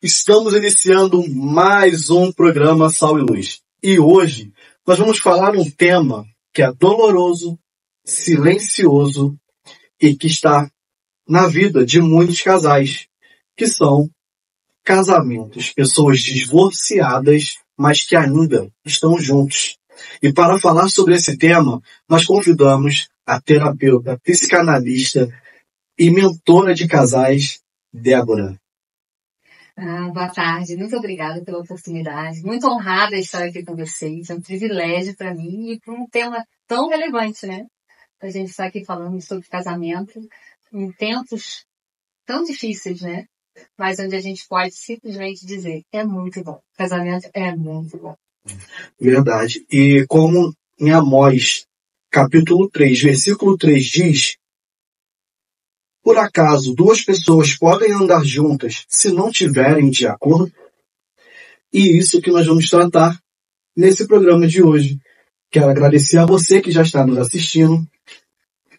Estamos iniciando mais um programa Sal e Luz. E hoje nós vamos falar um tema que é doloroso, silencioso e que está na vida de muitos casais, que são casamentos, pessoas divorciadas, mas que ainda estão juntos. E para falar sobre esse tema, nós convidamos a terapeuta, psicanalista e mentora de casais, Débora. Boa tarde, muito obrigada pela oportunidade. Muito honrada estar aqui com vocês. É um privilégio para mim e para um tema tão relevante, né? A gente estar aqui falando sobre casamento em tempos tão difíceis, né? Mas onde a gente pode simplesmente dizer, é muito bom. Casamento é muito bom. Verdade. E como em Amós, capítulo 3, versículo 3 diz: por acaso duas pessoas podem andar juntas se não tiverem de acordo? E isso que nós vamos tratar nesse programa de hoje. Quero agradecer a você que já está nos assistindo.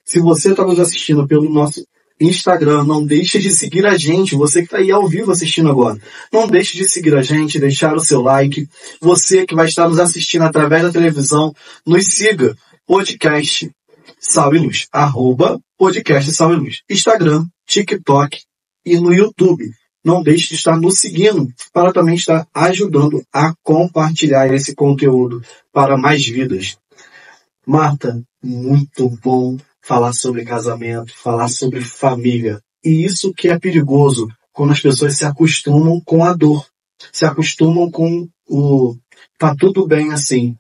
Se você está nos assistindo pelo nosso Instagram, não deixe de seguir a gente. Você que está aí ao vivo assistindo agora, não deixe de seguir a gente, deixar o seu like. Você que vai estar nos assistindo através da televisão, nos siga. Podcast Sal e Luz, @podcast Sal e Luz, Instagram, TikTok e no YouTube. Não deixe de estar nos seguindo para também estar ajudando a compartilhar esse conteúdo para mais vidas. Marta, muito bom falar sobre casamento, falar sobre família. E isso que é perigoso, quando as pessoas se acostumam com a dor, se acostumam com o tá tudo bem assim,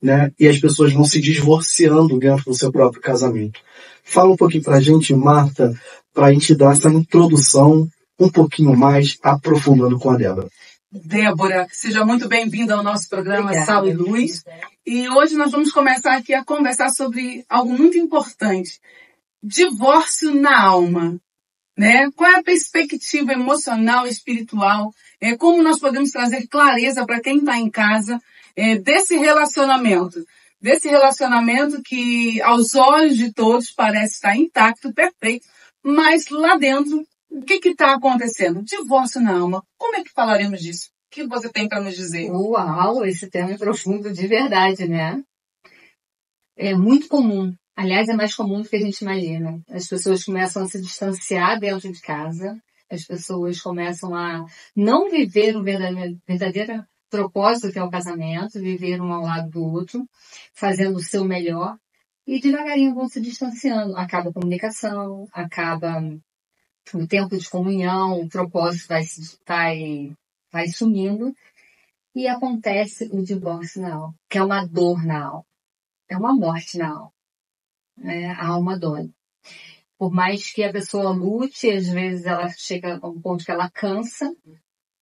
né? E as pessoas vão se divorciando dentro do seu próprio casamento. Fala um pouquinho pra gente, Marta, pra gente dar essa introdução um pouquinho mais, aprofundando com a Débora. Débora, seja muito bem-vinda ao nosso programa Obrigada. Sal e Luz. E hoje nós vamos começar aqui a conversar sobre algo muito importante. Divórcio na alma, né? Qual é a perspectiva emocional e espiritual? Como nós podemos trazer clareza para quem está em casa desse relacionamento? Desse relacionamento que aos olhos de todos parece estar intacto, perfeito, mas lá dentro, o que está acontecendo? Divórcio na alma. Como é que falaremos disso? O que você tem para nos dizer? Uau, esse tema é profundo de verdade, né? É muito comum. Aliás, é mais comum do que a gente imagina. As pessoas começam a se distanciar dentro de casa. As pessoas começam a não viver o verdadeiro propósito que é o casamento, viver um ao lado do outro, fazendo o seu melhor. E devagarinho vão se distanciando. Acaba a comunicação, acaba o tempo de comunhão, o propósito vai sumindo. E acontece o divórcio na alma, que é uma dor na alma. É uma morte na alma. A alma dói. Por mais que a pessoa lute, às vezes ela chega a um ponto que ela cansa,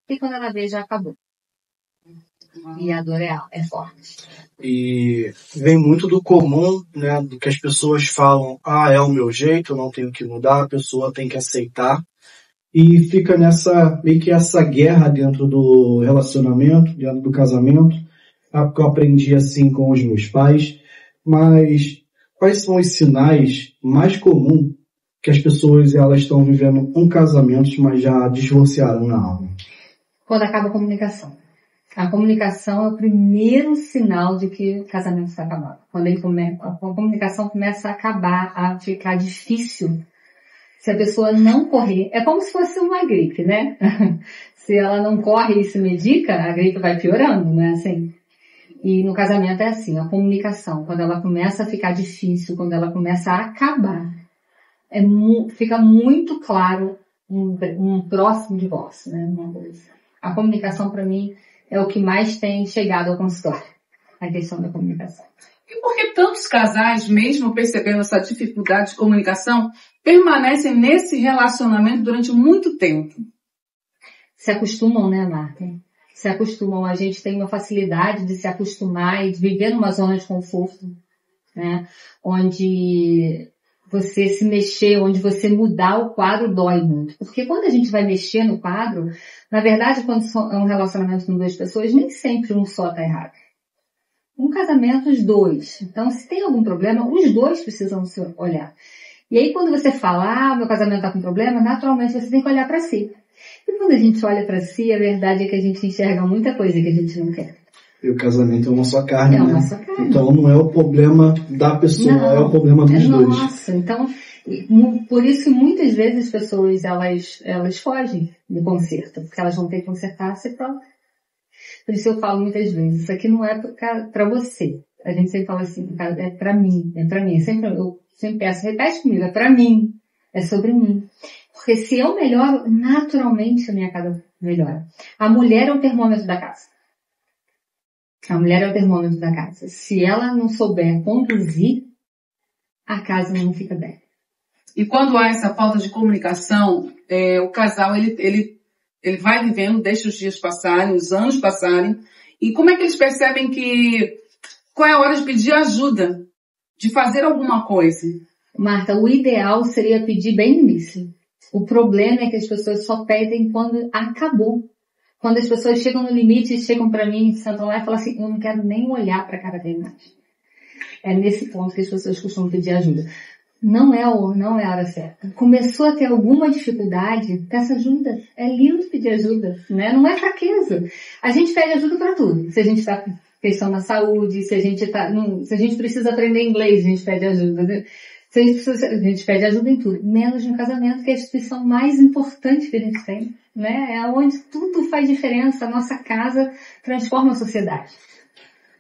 e quando ela vê, já acabou. E a dor é forte. E vem muito do comum, né, do que as pessoas falam, é o meu jeito, eu não tenho que mudar, a pessoa tem que aceitar. E fica meio que essa guerra dentro do relacionamento, dentro do casamento. Eu aprendi assim com os meus pais. Mas quais são os sinais mais comuns que as pessoas elas estão vivendo um casamento, mas já divorciaram na alma? Quando acaba a comunicação. A comunicação é o primeiro sinal de que o casamento está acabando. Quando a comunicação começa a acabar, a ficar difícil. Se a pessoa não correr, é como se fosse uma gripe, né? Se ela não corre e se medica, a gripe vai piorando, né? Assim. E no casamento é assim, a comunicação, quando ela começa a ficar difícil, quando ela começa a acabar, fica muito claro um próximo divórcio, né? A comunicação, para mim, é o que mais tem chegado ao consultório, a questão da comunicação. E por que tantos casais, mesmo percebendo essa dificuldade de comunicação, permanecem nesse relacionamento durante muito tempo? Se acostumam, né, Marta? Se acostumam. A gente tem uma facilidade de se acostumar e de viver numa zona de conforto, né? Onde você se mexer, onde você mudar o quadro dói muito. Porque quando a gente vai mexer no quadro, na verdade, quando é um relacionamento com duas pessoas, nem sempre um só está errado. Um casamento, os dois. Então, se tem algum problema, os dois precisam se olhar. E aí, quando você fala, meu casamento está com problema, naturalmente você tem que olhar para si. E quando a gente olha para si, a verdade é que a gente enxerga muita coisa que a gente não quer. E o casamento é uma só carne, é uma né? só carne. Então não é o problema da pessoa, não, é o problema dos dois. Nossa, então, por isso muitas vezes as pessoas, elas fogem do conserto, porque elas vão ter que consertar a si próprias. Por isso eu falo muitas vezes, isso aqui não é para você. A gente sempre fala assim, é para mim, é para mim. Eu sempre peço, repete comigo, é para mim, é sobre mim. Porque se eu melhoro, naturalmente a minha casa melhora. A mulher é o termômetro da casa. A mulher é o termômetro da casa. Se ela não souber conduzir, a casa não fica bem. E quando há essa falta de comunicação, o casal, ele vai vivendo, deixa os dias passarem, os anos passarem. E como é que eles percebem qual é a hora de pedir ajuda? De fazer alguma coisa? Marta, o ideal seria pedir bem no início. O problema é que as pessoas só pedem quando acabou. Quando as pessoas chegam no limite, chegam para mim, sentam lá e falam assim, eu não quero nem olhar para a cara dele mais. É nesse ponto que as pessoas costumam pedir ajuda. Não é a hora certa. Começou a ter alguma dificuldade, peça ajuda. É lindo pedir ajuda, né? Não é fraqueza. A gente pede ajuda para tudo. Se a gente está com questão na saúde, se a gente precisa aprender inglês, a gente pede ajuda. Né? A gente pede ajuda em tudo, menos no casamento, que é a instituição mais importante que a gente tem, né? É onde tudo faz diferença, a nossa casa transforma a sociedade.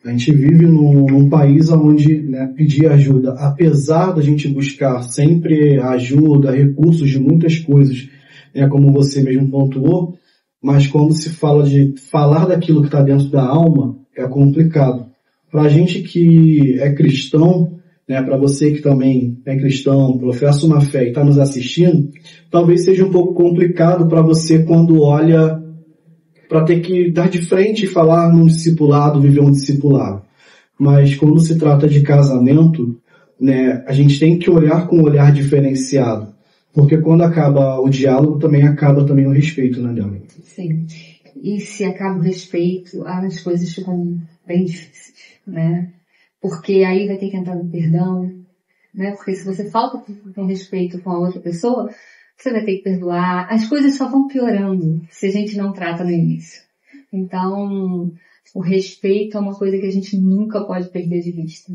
A gente vive num país onde, né, pedir ajuda, apesar da gente buscar sempre ajuda, recursos de muitas coisas, né, como você mesmo pontuou, mas quando se fala de falar daquilo que está dentro da alma, é complicado. Para a gente que é cristão, né, para você que também é cristão, professa uma fé e está nos assistindo, talvez seja um pouco complicado para você quando olha para ter que dar de frente e falar num discipulado, viver um discipulado. Mas quando se trata de casamento, né, a gente tem que olhar com um olhar diferenciado. Porque quando acaba o diálogo, também acaba também o respeito, né, Débora? Sim. E se acaba o respeito, as coisas ficam bem difíceis, né? Porque aí vai ter que entrar no perdão, né? Porque se você falta com respeito com a outra pessoa, você vai ter que perdoar. As coisas só vão piorando se a gente não trata no início. Então, o respeito é uma coisa que a gente nunca pode perder de vista.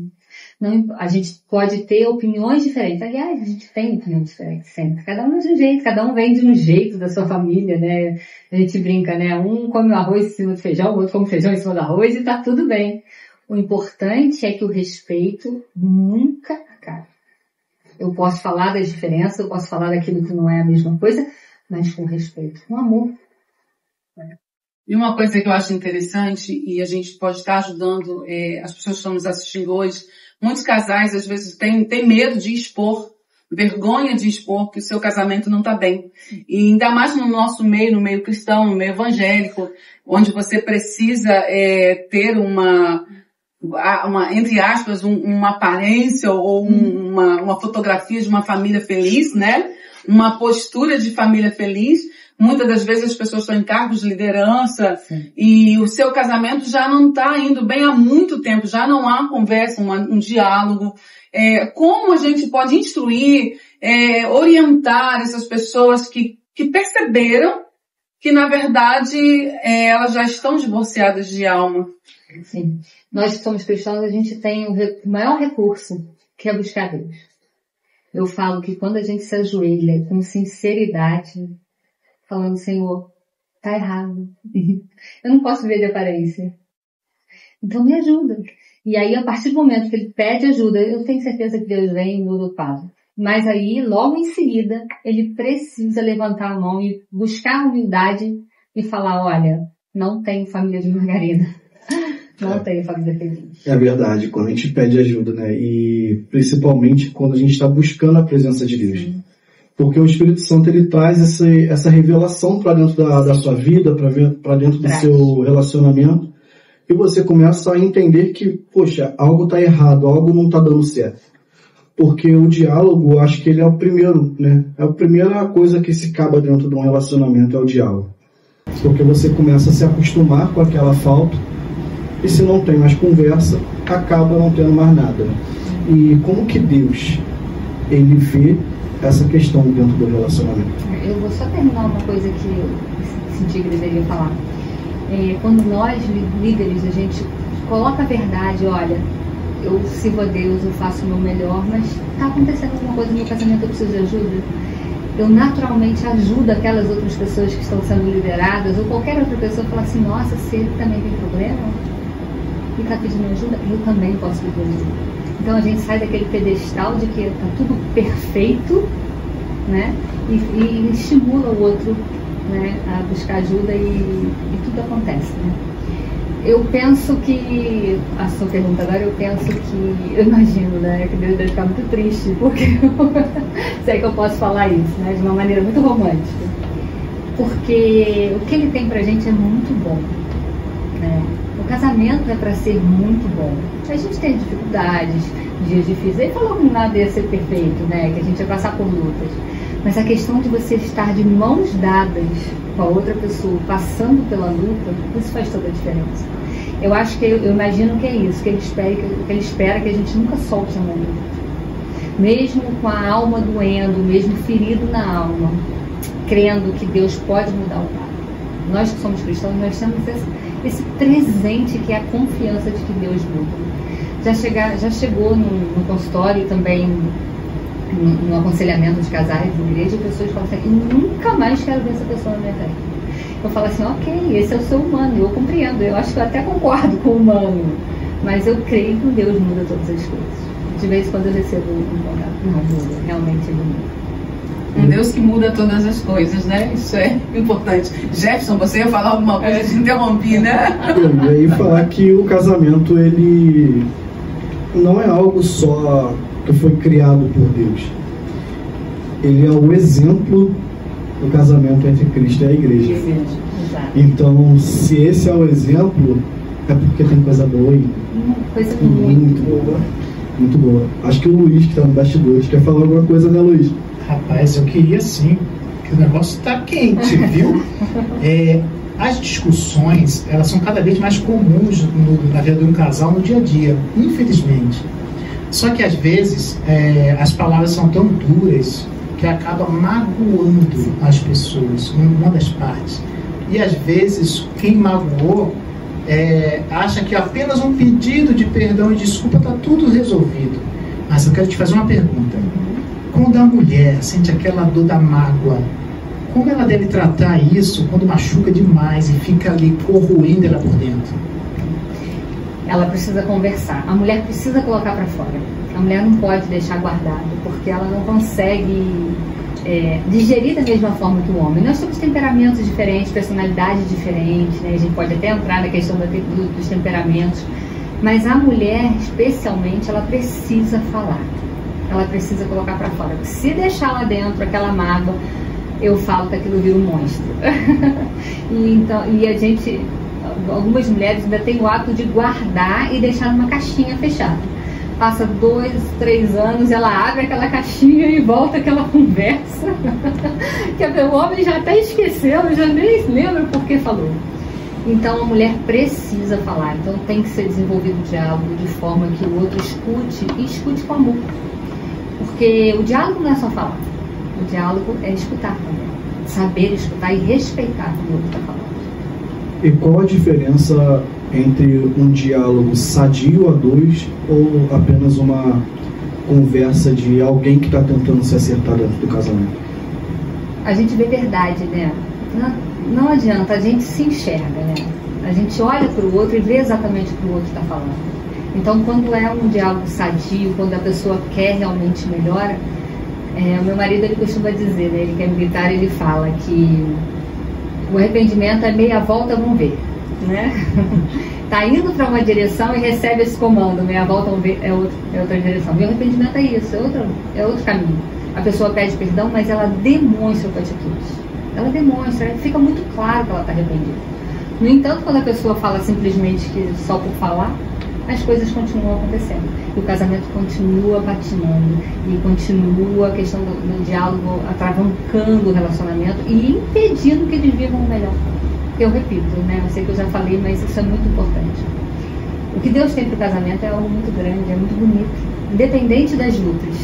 Não, a gente pode ter opiniões diferentes. Aliás, a gente tem opiniões diferentes sempre. Cada um é de um jeito, cada um vem de um jeito da sua família, né? A gente brinca, né? Um come o arroz em cima do feijão, o outro come feijão em cima do arroz e tá tudo bem. O importante é que o respeito nunca acabe. Eu posso falar das diferenças, eu posso falar daquilo que não é a mesma coisa, mas com respeito, com amor. E uma coisa que eu acho interessante, e a gente pode estar ajudando as pessoas que estão nos assistindo hoje, muitos casais às vezes têm medo de expor, vergonha de expor que o seu casamento não está bem. E ainda mais no nosso meio, no meio cristão, no meio evangélico, onde você precisa ter uma entre aspas, uma aparência ou uma fotografia de uma família feliz, né? Uma postura de família feliz. Muitas das vezes as pessoas estão em cargos de liderança. Sim. E o seu casamento já não está indo bem há muito tempo, já não há conversa, um diálogo. Como a gente pode instruir, orientar essas pessoas que perceberam que, na verdade, elas já estão divorciadas de alma? Sim. Nós que somos cristãos, a gente tem o maior recurso, que é buscar Deus. Eu falo que quando a gente se ajoelha com sinceridade, falando, Senhor, tá errado. Eu não posso ver de aparência. Então me ajuda. E aí, a partir do momento que ele pede ajuda, eu tenho certeza que Deus vem no do Pado. Mas aí, logo em seguida, ele precisa levantar a mão e buscar a humildade e falar, olha, não tenho família de margarina. Não tenho família feliz. É verdade, quando a gente pede ajuda, né? E principalmente quando a gente está buscando a presença de Deus. Sim. Porque o Espírito Santo, ele traz essa revelação para dentro da sua vida, para dentro do seu relacionamento. E você começa a entender que, poxa, algo está errado, algo não está dando certo. Porque o diálogo, eu acho que ele é o primeiro, né? É a primeira coisa que se acaba dentro de um relacionamento, é o diálogo. Porque você começa a se acostumar com aquela falta. E se não tem mais conversa, acaba não tendo mais nada. E como que Deus, ele vê essa questão dentro do relacionamento? eu vou só terminar uma coisa que eu senti que deveria falar. Quando nós, líderes, a gente coloca a verdade, olha, eu sirvo a Deus, eu faço o meu melhor, mas está acontecendo alguma coisa no meu casamento, eu preciso de ajuda. Eu naturalmente ajudo aquelas outras pessoas que estão sendo lideradas, ou qualquer outra pessoa fala assim, nossa, se ele também tem problema e está pedindo ajuda, eu também posso pedir ajuda. Então a gente sai daquele pedestal de que está tudo perfeito, né? E estimula o outro, né, a buscar ajuda e tudo acontece, né? Eu penso que, a sua pergunta agora, eu imagino, né, que Deus deve ficar muito triste, porque sei que eu posso falar isso, né, de uma maneira muito romântica, porque o que ele tem pra gente é muito bom, né? O casamento é para ser muito bom. A gente tem dificuldades, dias difíceis, ele falou que nada ia ser perfeito, né, que a gente ia passar por lutas, mas a questão de você estar de mãos dadas com a outra pessoa, passando pela luta, isso faz toda a diferença. Eu acho que, eu imagino que é isso, que ele espera que a gente nunca solte a mão dele. Mesmo com a alma doendo, mesmo ferido na alma, crendo que Deus pode mudar o lado. Nós que somos cristãos, nós temos esse presente que é a confiança de que Deus muda. Já chegou no consultório também, no aconselhamento de casais de igreja, pessoas falam assim, eu nunca mais quero ver essa pessoa na minha vida. Eu falo assim, ok, esse é o seu humano, eu compreendo, eu acho que eu até concordo com o humano, mas eu creio que Deus muda todas as coisas. De vez em quando eu recebo um contato, não muda, realmente ele muda. Um Deus que muda todas as coisas, né? Isso é importante. Jefferson, você ia falar alguma coisa, eu te interrompi, né? Eu ia falar que o casamento, ele não é algo só que foi criado por Deus. Ele é o exemplo do casamento entre Cristo e a igreja. Então, se esse é o exemplo, é porque tem coisa boa aí. Coisa muito boa. Muito boa. Acho que o Luiz, que está no bastidores, quer falar alguma coisa, né, Luiz? Rapaz, eu queria sim, que o negócio está quente, viu? As discussões, elas são cada vez mais comuns na vida de um casal no dia a dia, infelizmente. Só que às vezes as palavras são tão duras que acabam magoando as pessoas, uma das partes. E às vezes quem magoou acha que apenas um pedido de perdão e desculpa está tudo resolvido. Mas eu quero te fazer uma pergunta. Quando a mulher sente aquela dor da mágoa, como ela deve tratar isso quando machuca demais e fica ali corroendo ela por dentro? Ela precisa conversar. A mulher precisa colocar para fora. A mulher não pode deixar guardado, porque ela não consegue digerir da mesma forma que o homem. Nós temos temperamentos diferentes, personalidades diferentes, né? A gente pode até entrar na questão dos temperamentos, mas a mulher, especialmente, ela precisa falar. Ela precisa colocar para fora. Se deixar lá dentro aquela mágoa, eu falo que aquilo vira um monstro. e a gente, algumas mulheres ainda têm o hábito de guardar e deixar numa caixinha fechada. Passa 2, 3 anos, ela abre aquela caixinha e volta aquela conversa que o homem já até esqueceu, já nem lembra por que falou. Então a mulher precisa falar. Então tem que ser desenvolvido o diálogo de forma que o outro escute e escute com amor. Porque o diálogo não é só falar. O diálogo é escutar também. Saber escutar e respeitar o que o outro está falando. E qual a diferença entre um diálogo sadio a dois ou apenas uma conversa de alguém que está tentando se acertar dentro do casamento? A gente vê verdade, né? Não adianta, a gente se enxerga, né? A gente olha para o outro e vê exatamente o que o outro está falando. Então, quando é um diálogo sadio, quando a pessoa quer realmente melhora, o meu marido, ele costuma dizer, né? Ele que é militar, ele fala que o arrependimento é meia volta, vamos ver, né? Tá indo para uma direção e recebe esse comando, meia volta, vamos ver, é outra direção. E o arrependimento é isso, é outro caminho. A pessoa pede perdão, mas ela demonstra com atitudes. Ela demonstra, fica muito claro que ela está arrependida. No entanto, quando a pessoa fala simplesmente que só por falar, as coisas continuam acontecendo. E o casamento continua patinando. E continua a questão do diálogo atravancando o relacionamento e impedindo que eles vivam o melhor. Eu repito, né? Eu sei que eu já falei, mas isso é muito importante. O que Deus tem para o casamento é algo muito grande, é muito bonito. Independente das lutas.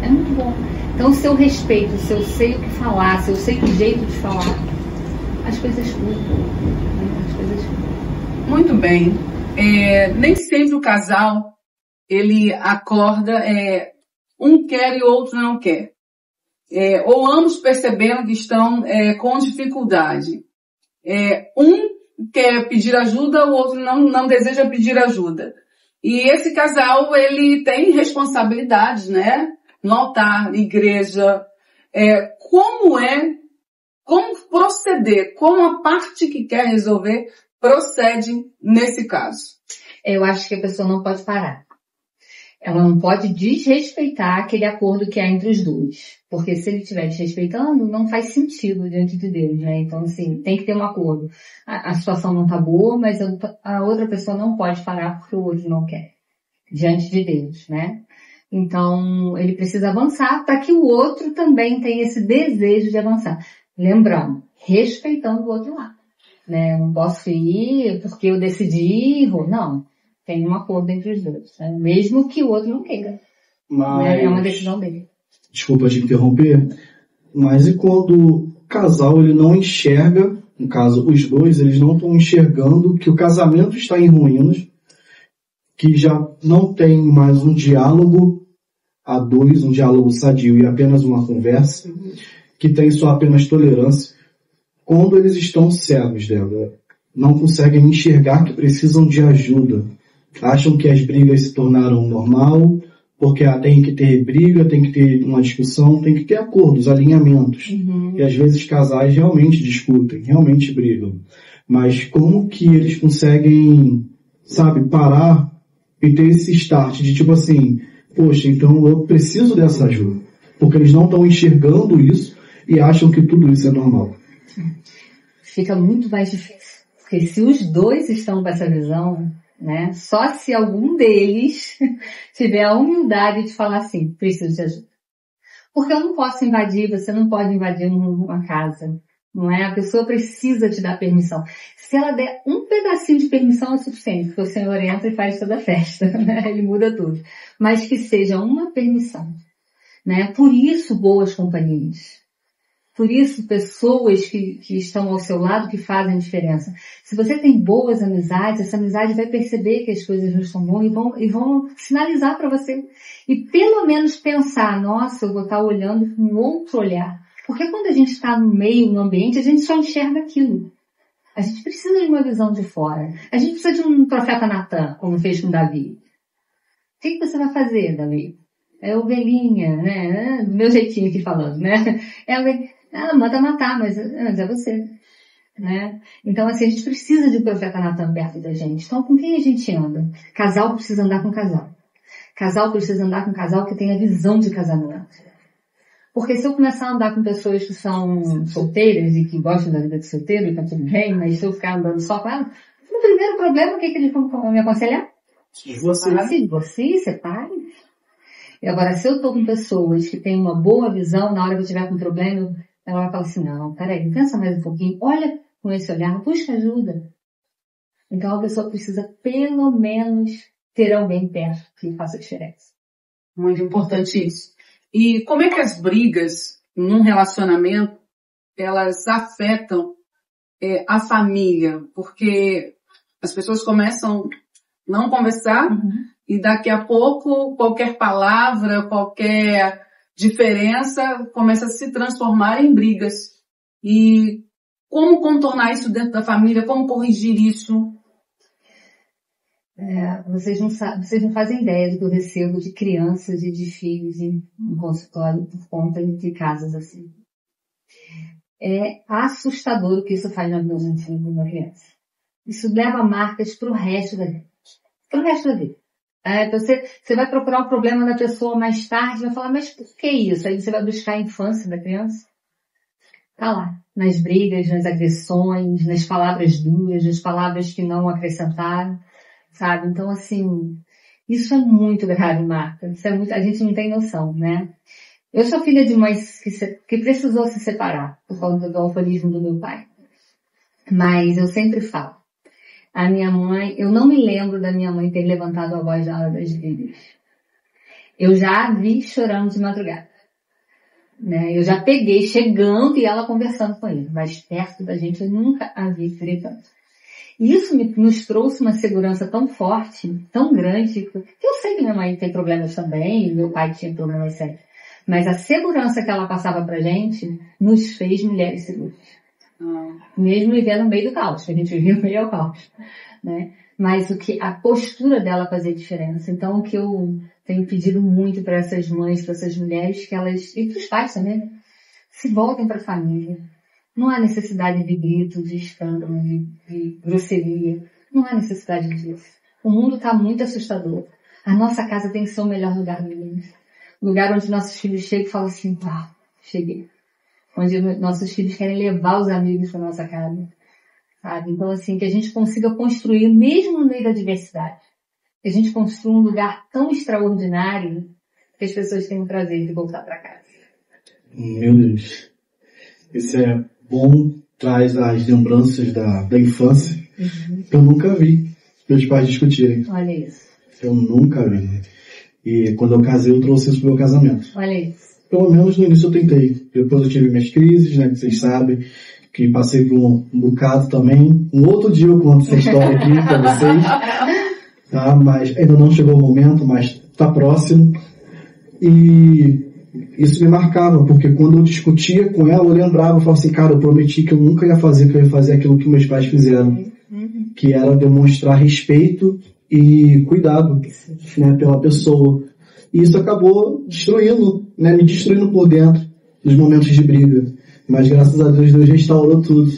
É muito bom. Então, se eu respeito, se eu sei o que falar, se eu sei o jeito de falar, as coisas fluem. As coisas fluem. Muito bem. Nem sempre o casal, ele acorda, um quer e o outro não quer. Ou ambos percebendo que estão com dificuldade. Um quer pedir ajuda, o outro não deseja pedir ajuda. E esse casal, ele tem responsabilidades, né? No altar, igreja. Como proceder? Como a parte que quer resolver procede nesse caso? Eu acho que a pessoa não pode parar. Ela não pode desrespeitar aquele acordo que há entre os dois. Porque se ele estiver desrespeitando, não faz sentido diante de Deus, né? Então, assim, tem que ter um acordo. A situação não tá boa, mas a outra pessoa não pode parar porque o outro não quer. Diante de Deus, né? Então, ele precisa avançar para que o outro também tenha esse desejo de avançar. Lembrando, respeitando o outro lado, né? Não posso ir porque eu decidi ir, não. Tem um acordo entre os dois, né? Mesmo que o outro não queira. Mas... né? É uma decisão dele. Desculpa te interromper, mas e quando o casal ele não enxerga, no caso os dois, eles não estão enxergando que o casamento está em ruínas, que já não tem mais um diálogo a dois, um diálogo sadio e apenas uma conversa, que tem só apenas tolerância, quando eles estão cegos dela, não conseguem enxergar que precisam de ajuda, acham que as brigas se tornaram normal, porque tem que ter briga, tem que ter uma discussão, tem que ter acordos, alinhamentos. E às vezes casais realmente discutem, realmente brigam. Mas como que eles conseguem, parar e ter esse start de tipo assim, poxa, então eu preciso dessa ajuda. Porque eles não estão enxergando isso e acham que tudo isso é normal. Fica muito mais difícil. Porque se os dois estão com essa visão, né, só se algum deles tiver a humildade de falar assim, preciso de ajuda. Porque eu não posso invadir, você não pode invadir uma casa. Não é? A pessoa precisa te dar permissão. Se ela der um pedacinho de permissão é suficiente, porque o Senhor entra e faz toda a festa, né? Ele muda tudo. Mas que seja uma permissão, né? Por isso, boas companhias. Por isso, pessoas que estão ao seu lado que fazem diferença. Se você tem boas amizades, essa amizade vai perceber que as coisas não estão boas e vão sinalizar para você. E pelo menos pensar, nossa, eu vou estar olhando com outro olhar. Porque quando a gente está no meio, no ambiente, a gente só enxerga aquilo. A gente precisa de uma visão de fora. A gente precisa de um profeta Natan, como fez com Davi. O que você vai fazer, Davi? É ovelhinha, né? Do meu jeitinho aqui falando, né? Ela manda matar, mas é você. Né? Então, assim, a gente precisa de um profeta Natan perto da gente. Então, com quem a gente anda? Casal precisa andar com casal. Casal precisa andar com casal que tenha visão de casamento. Porque se eu começar a andar com pessoas que são solteiras e que gostam da vida de solteiro, e tá tudo bem, mas se eu ficar andando só com ela, o primeiro problema, o que eles vão me aconselhar? Você separe. E agora, se eu tô com pessoas que têm uma boa visão, na hora que eu tiver com um problema, ela vai falar assim, não, peraí, pensa mais um pouquinho, olha com esse olhar, busca ajuda. Então a pessoa precisa pelo menos ter alguém perto que faça diferença. Muito importante isso. E como é que as brigas num relacionamento, elas afetam a família? Porque as pessoas começam a não conversar e daqui a pouco qualquer palavra, qualquer diferença começa a se transformar em brigas. E como contornar isso dentro da família? Como corrigir isso? Vocês não fazem ideia do que eu recebo de crianças e de filhos em consultório por conta de casos assim. É assustador o que isso faz na vida de uma criança. Isso leva marcas para o resto da vida. Para o resto da vida. Você vai procurar o problema da pessoa mais tarde e vai falar, mas por que isso? Aí você vai buscar a infância da criança. Tá lá. Nas brigas, nas agressões, nas palavras duras, nas palavras que não acrescentaram. Sabe? Então, assim, isso é muito grave, Marta. Isso é muito, a gente não tem noção, né? Eu sou filha de mãe que precisou se separar por causa do alcoolismo do meu pai. Mas eu sempre falo, a minha mãe, eu não me lembro da minha mãe ter levantado a voz na hora das brigas. Eu já a vi chorando de madrugada. né? Eu já peguei chegando e ela conversando com ele, mas perto da gente eu nunca a vi gritando. E isso nos trouxe uma segurança tão forte, tão grande, que eu sei que minha mãe tem problemas também, e meu pai tinha problemas sérios. Mas a segurança que ela passava pra gente nos fez mulheres seguras. Mesmo vivendo no meio do caos, que a gente vive no meio ao caos, né? Mas a postura dela fazia diferença. Então o que eu tenho pedido muito para essas mães, para essas mulheres, que elas, e para os pais também, se voltem para a família. Não há necessidade de grito, de escândalo, de grosseria. Não há necessidade disso. O mundo está muito assustador. A nossa casa tem que ser o melhor lugar do mundo. Lugar onde nossos filhos chegam e falam assim, cheguei. Onde nossos filhos querem levar os amigos para nossa casa. Sabe? Então, assim, que a gente consiga construir, mesmo no meio da diversidade, que a gente construa um lugar tão extraordinário que as pessoas tenham prazer de voltar para casa. Meu Deus. Isso é bom, traz as lembranças da infância. Que eu nunca vi meus pais discutirem. Olha isso. Eu nunca vi. E quando eu casei, eu trouxe isso pro meu casamento. Olha isso. Pelo menos no início eu tentei. Depois eu tive minhas crises, né, que vocês sabem, que passei por um bocado também. Um outro dia eu conto essa história aqui pra vocês. Tá? Mas ainda não chegou o momento, mas tá próximo. E isso me marcava, porque quando eu discutia com ela, eu lembrava, eu falava assim, cara, eu prometi que eu nunca ia fazer, que eu ia fazer aquilo que meus pais fizeram. Que era demonstrar respeito e cuidado, né, pela pessoa. E isso acabou destruindo, né, me destruindo por dentro dos momentos de briga. Mas graças a Deus, Deus restaurou tudo.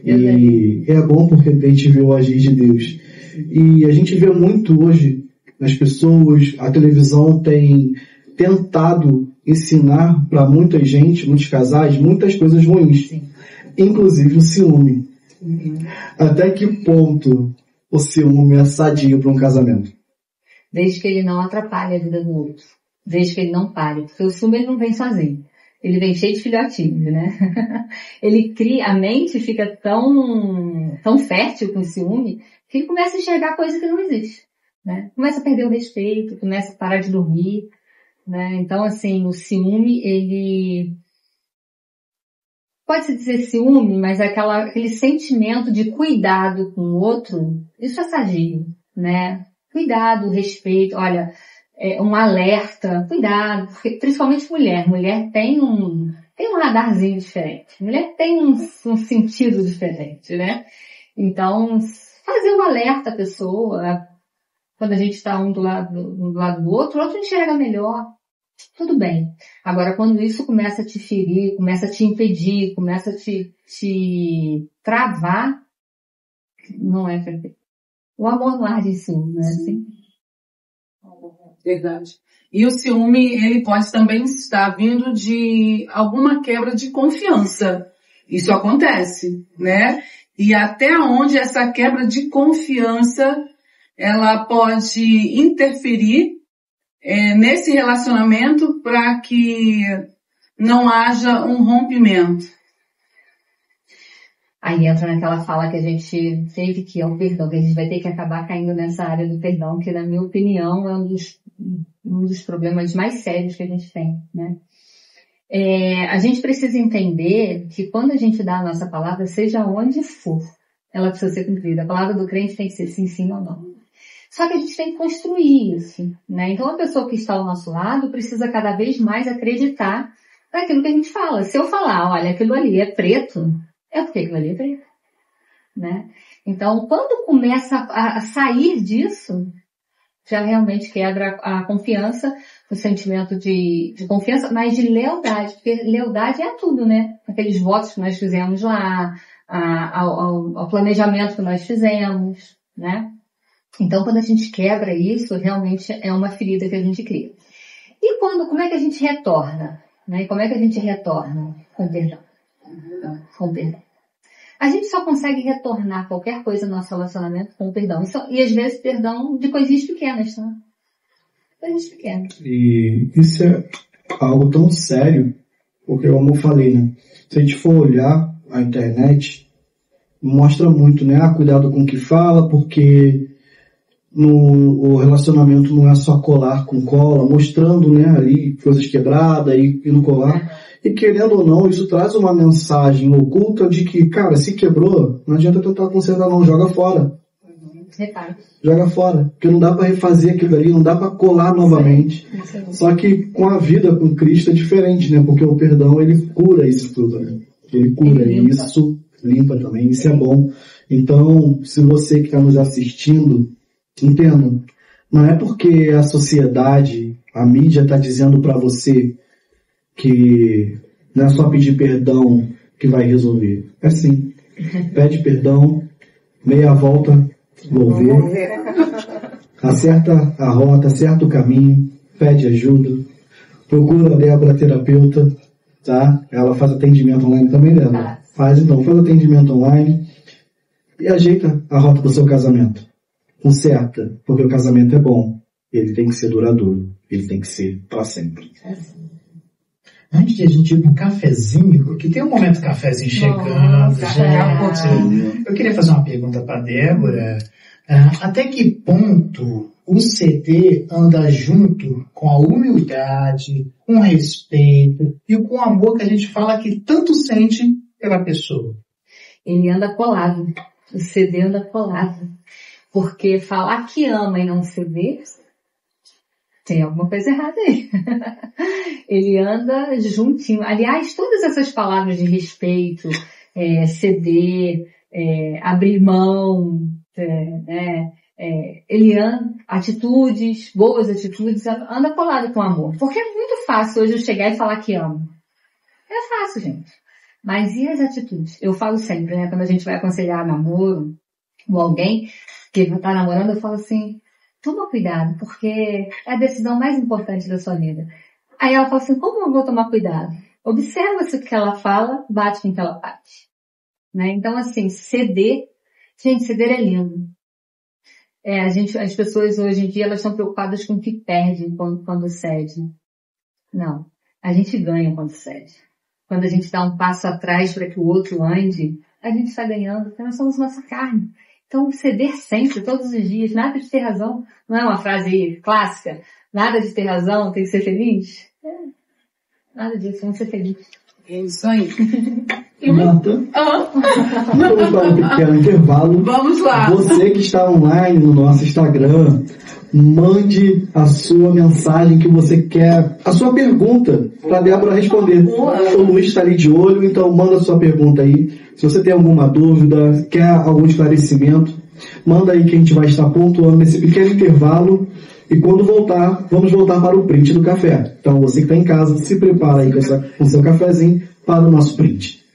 E é bom porque a gente vê o agir de Deus. E a gente vê muito hoje nas pessoas, a televisão tem tentado ensinar para muita gente, muitos casais, muitas coisas ruins. Sim. Inclusive o ciúme. Até que ponto o ciúme é sadio para um casamento? Desde que ele não atrapalhe a vida do outro. Desde que ele não pare. Porque o ciúme ele não vem sozinho. Ele vem cheio de filhotinhos, né? Ele cria, a mente fica tão fértil com o ciúme que ele começa a enxergar coisa que não existe, né? Começa a perder o respeito, começa a parar de dormir, né? Então, assim, o ciúme, ele pode-se dizer ciúme, mas aquele sentimento de cuidado com o outro, isso é sadio, né? Cuidado, respeito, olha, um alerta, cuidado, porque principalmente mulher tem um radarzinho diferente, mulher tem um sentido diferente, né? Então, fazer um alerta à pessoa, quando a gente está um do lado do outro, o outro enxerga melhor, tudo bem. Agora, quando isso começa a te ferir, começa a te impedir, começa a te travar, não é perfeito. O amor não arde em ciúme, né? Assim? Verdade. E o ciúme, ele pode também estar vindo de alguma quebra de confiança. Isso acontece, né? E até onde essa quebra de confiança, ela pode interferir nesse relacionamento para que não haja um rompimento. Aí entra naquela fala que a gente teve, que é o perdão, que a gente vai ter que acabar caindo nessa área do perdão, que na minha opinião é um dos problemas mais sérios que a gente tem, né? A gente precisa entender que quando a gente dá a nossa palavra, seja onde for, ela precisa ser cumprida. A palavra do crente tem que ser sim ou não. Só que a gente tem que construir isso, né? Então a pessoa que está ao nosso lado precisa cada vez mais acreditar naquilo que a gente fala. Se eu falar, olha, aquilo ali é preto, é porque aquilo ali é preto, né? Então, quando começa a sair disso, já realmente quebra a confiança, o sentimento de confiança, mas de lealdade, porque lealdade é tudo, né? Aqueles votos que nós fizemos lá, ao planejamento que nós fizemos, né? Então, quando a gente quebra isso, realmente é uma ferida que a gente cria. E como é que a gente retorna? Né? E como é que a gente retorna? Com perdão. Com perdão. A gente só consegue retornar qualquer coisa no nosso relacionamento com perdão. E às vezes perdão de coisinhas pequenas, tá? Coisinhas pequenas. E isso é algo tão sério, porque como eu falei, né? Se a gente for olhar a internet, mostra muito, né? Cuidado com o que fala, porque o relacionamento não é só colar com cola, mostrando, né, ali coisas quebradas e no colar. E querendo ou não, isso traz uma mensagem oculta de que, cara, se quebrou, não adianta tentar consertar não, joga fora. Repara. Joga fora, porque não dá para refazer aquilo ali, não dá para colar novamente. Só que com a vida com Cristo é diferente, né? Porque o perdão, ele cura isso tudo, né? Ele cura isso, limpa também, isso é bom. Então, se você que está nos assistindo, entenda, não é porque a sociedade, a mídia está dizendo para você que não é só pedir perdão que vai resolver. É sim. Pede perdão, meia volta, vou ver. Acerta a rota, acerta o caminho, pede ajuda. Procura a Débora terapeuta, tá? Ela faz atendimento online também, Débora? Faz atendimento online e ajeita a rota do seu casamento. Conserta, porque o casamento é bom. Ele tem que ser duradouro. Ele tem que ser para sempre. Antes de a gente ir para um cafezinho, porque tem um momento cafezinho chegando, gente. Eu queria fazer uma pergunta para a Débora. Até que ponto o CD anda junto com a humildade, com o respeito e com o amor que a gente fala que tanto sente pela pessoa? Ele anda colado. O CD anda colado. Porque falar que ama e não ceder, tem alguma coisa errada aí. Ele anda juntinho. Aliás, todas essas palavras de respeito, ceder, abrir mão, ele anda, atitudes, boas atitudes, anda colado com amor. Porque é muito fácil hoje eu chegar e falar que amo. É fácil, gente. Mas e as atitudes? Eu falo sempre, né? Quando a gente vai aconselhar namoro, ou alguém que está namorando, eu falo assim, toma cuidado, porque é a decisão mais importante da sua vida. Aí ela fala assim, como eu vou tomar cuidado? Observa se o que ela fala bate com o que ela bate. Né? Então, assim, ceder é lindo. As pessoas hoje em dia, elas estão preocupadas com o que perde quando cede. Não. A gente ganha quando cede. Quando a gente dá um passo atrás para que o outro ande, a gente está ganhando, porque nós somos nossa carne. Então, ceder sempre, todos os dias, nada de ter razão. Não é uma frase clássica? Nada de ter razão, tem que ser feliz? Nada disso, vamos ser felizes. É isso aí. Marta, vamos dar um pequeno intervalo. Vamos lá. Você que está online no nosso Instagram, mande a sua mensagem que você quer, a sua pergunta, para a Débora responder. O Luiz está ali de olho, então manda a sua pergunta aí. Se você tem alguma dúvida, quer algum esclarecimento, manda aí que a gente vai estar pontuando nesse pequeno intervalo. E quando voltar, vamos voltar para o print do café. Então você que está em casa, se prepara aí com o seu cafezinho para o nosso print.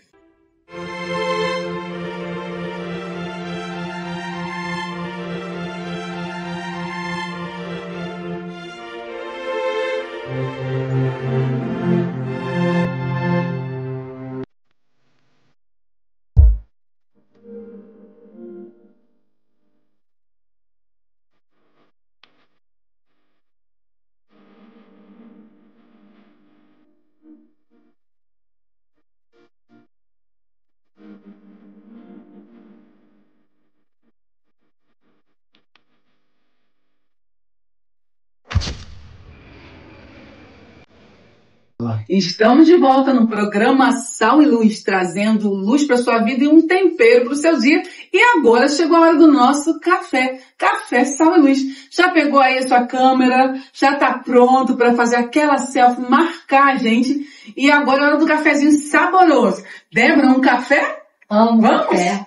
Estamos de volta no programa Sal e Luz, trazendo luz para sua vida e um tempero para o seu dia. E agora chegou a hora do nosso café. Café, Sal e Luz. Já pegou aí a sua câmera? Já está pronto para fazer aquela selfie, marcar a gente? E agora é a hora do cafezinho saboroso. Débora, um café? Vamos? Café.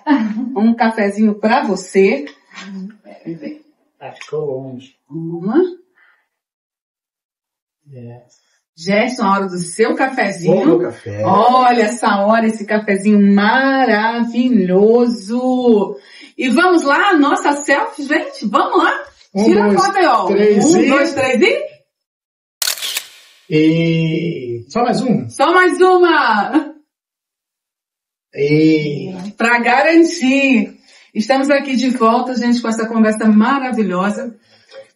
Um cafezinho para você. Ficou longe. Uma. Gerson, a hora do seu cafezinho. Bom café. Olha essa hora, esse cafezinho maravilhoso. E vamos lá, nossa selfie, gente. Vamos lá. Tira a foto aí, ó. 1, 2, 3 e... Só mais uma? Só mais uma. Para garantir. Estamos aqui de volta, gente, com essa conversa maravilhosa.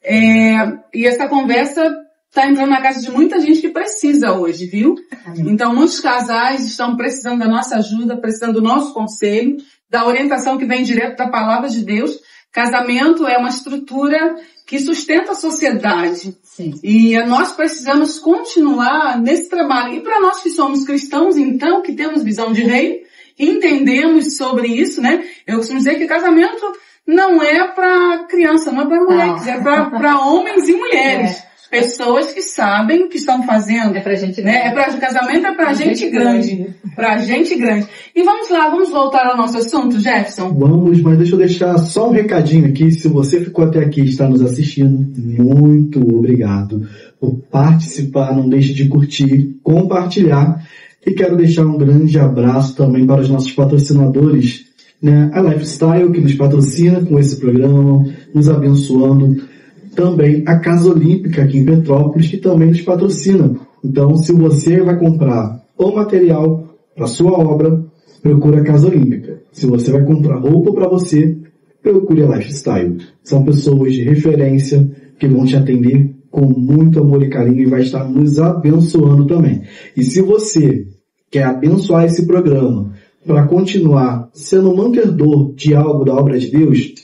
E essa conversa está entrando na casa de muita gente que precisa hoje, viu? Então, muitos casais estão precisando da nossa ajuda, precisando do nosso conselho, da orientação que vem direto da palavra de Deus, Casamento é uma estrutura que sustenta a sociedade. Sim. E nós precisamos continuar nesse trabalho. E para nós que somos cristãos, então, que temos visão de reino, entendemos sobre isso, né? Eu costumo dizer que casamento não é para criança, não é para moleques, é para homens e mulheres. Pessoas que sabem o que estão fazendo. É pra gente né? Casamento é pra gente grande. Pra gente grande. E vamos lá, vamos voltar ao nosso assunto, Jefferson? Vamos, mas deixa eu deixar só um recadinho aqui. Se você ficou até aqui e está nos assistindo, muito obrigado por participar. Não deixe de curtir, compartilhar. E quero deixar um grande abraço também para os nossos patrocinadores, né? A Lifestyle, que nos patrocina com esse programa, nos abençoando. Também a Casa Olímpica aqui em Petrópolis, que também nos patrocina. Então, se você vai comprar o material para sua obra, procure a Casa Olímpica. Se você vai comprar roupa para você, procure a Lifestyle. São pessoas de referência que vão te atender com muito amor e carinho e vai estar nos abençoando também. E se você quer abençoar esse programa para continuar sendo mantenedor de algo da obra de Deus,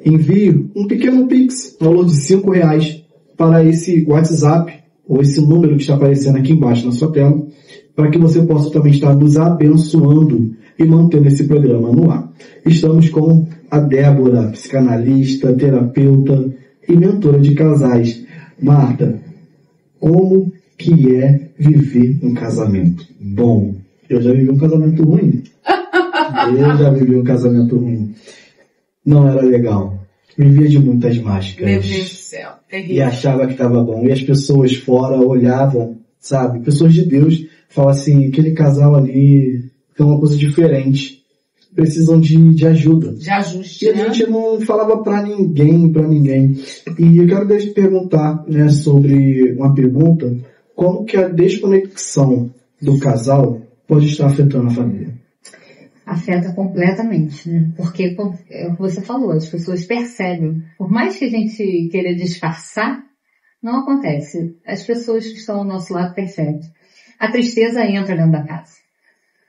envie um pequeno Pix, no valor de R$5, para esse WhatsApp, ou esse número que está aparecendo aqui embaixo na sua tela, para que você possa também estar nos abençoando e mantendo esse programa no ar. Estamos com a Débora, psicanalista, terapeuta e mentora de casais. Marta, como que é viver um casamento bom? Eu já vivi um casamento ruim. Não era legal. Vivia de muitas máscaras. Meu Deus do céu, terrível. E achava que estava bom. E as pessoas fora olhavam, sabe? Pessoas de Deus falam assim, aquele casal ali tem uma coisa diferente. Precisam de ajuda. De ajuste, E a gente não falava pra ninguém. E eu quero te perguntar, né, sobre uma pergunta, como que a desconexão do casal pode estar afetando a família? Afeta completamente, né? Porque, é o que você falou, as pessoas percebem. Por mais que a gente queira disfarçar, não acontece. As pessoas que estão ao nosso lado percebem. A tristeza entra dentro da casa.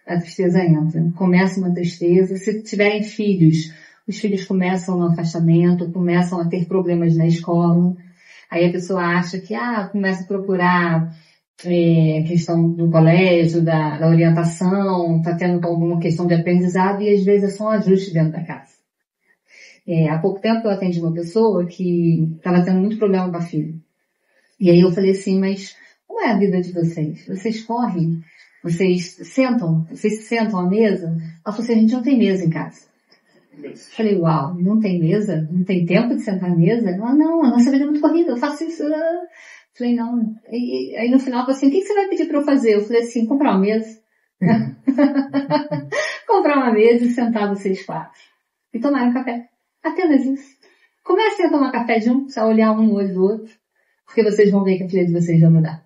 A tristeza entra. Começa uma tristeza. Se tiverem filhos, os filhos começam no afastamento, começam a ter problemas na escola. Aí a pessoa acha que, começa a procurar questão do colégio, da orientação, está tendo alguma questão de aprendizado e às vezes é só um ajuste dentro da casa. Há pouco tempo eu atendi uma pessoa que estava tendo muito problema com a filha. E aí eu falei assim, mas como é a vida de vocês? Vocês correm? Vocês se sentam à mesa? Ela falou assim, a gente não tem mesa em casa. Eu falei, uau, não tem mesa? Não tem tempo de sentar à mesa? Ela, não, a nossa vida é muito corrida, eu faço isso. Falei, não. E aí no final ela falou assim, o que você vai pedir para eu fazer? Eu falei assim, comprar uma mesa. Comprar uma mesa e sentar vocês quatro. E tomarem café. Apenas isso. Comecem a tomar café juntos, a olhar um no olho do outro. Porque vocês vão ver que a vida de vocês vai mudar.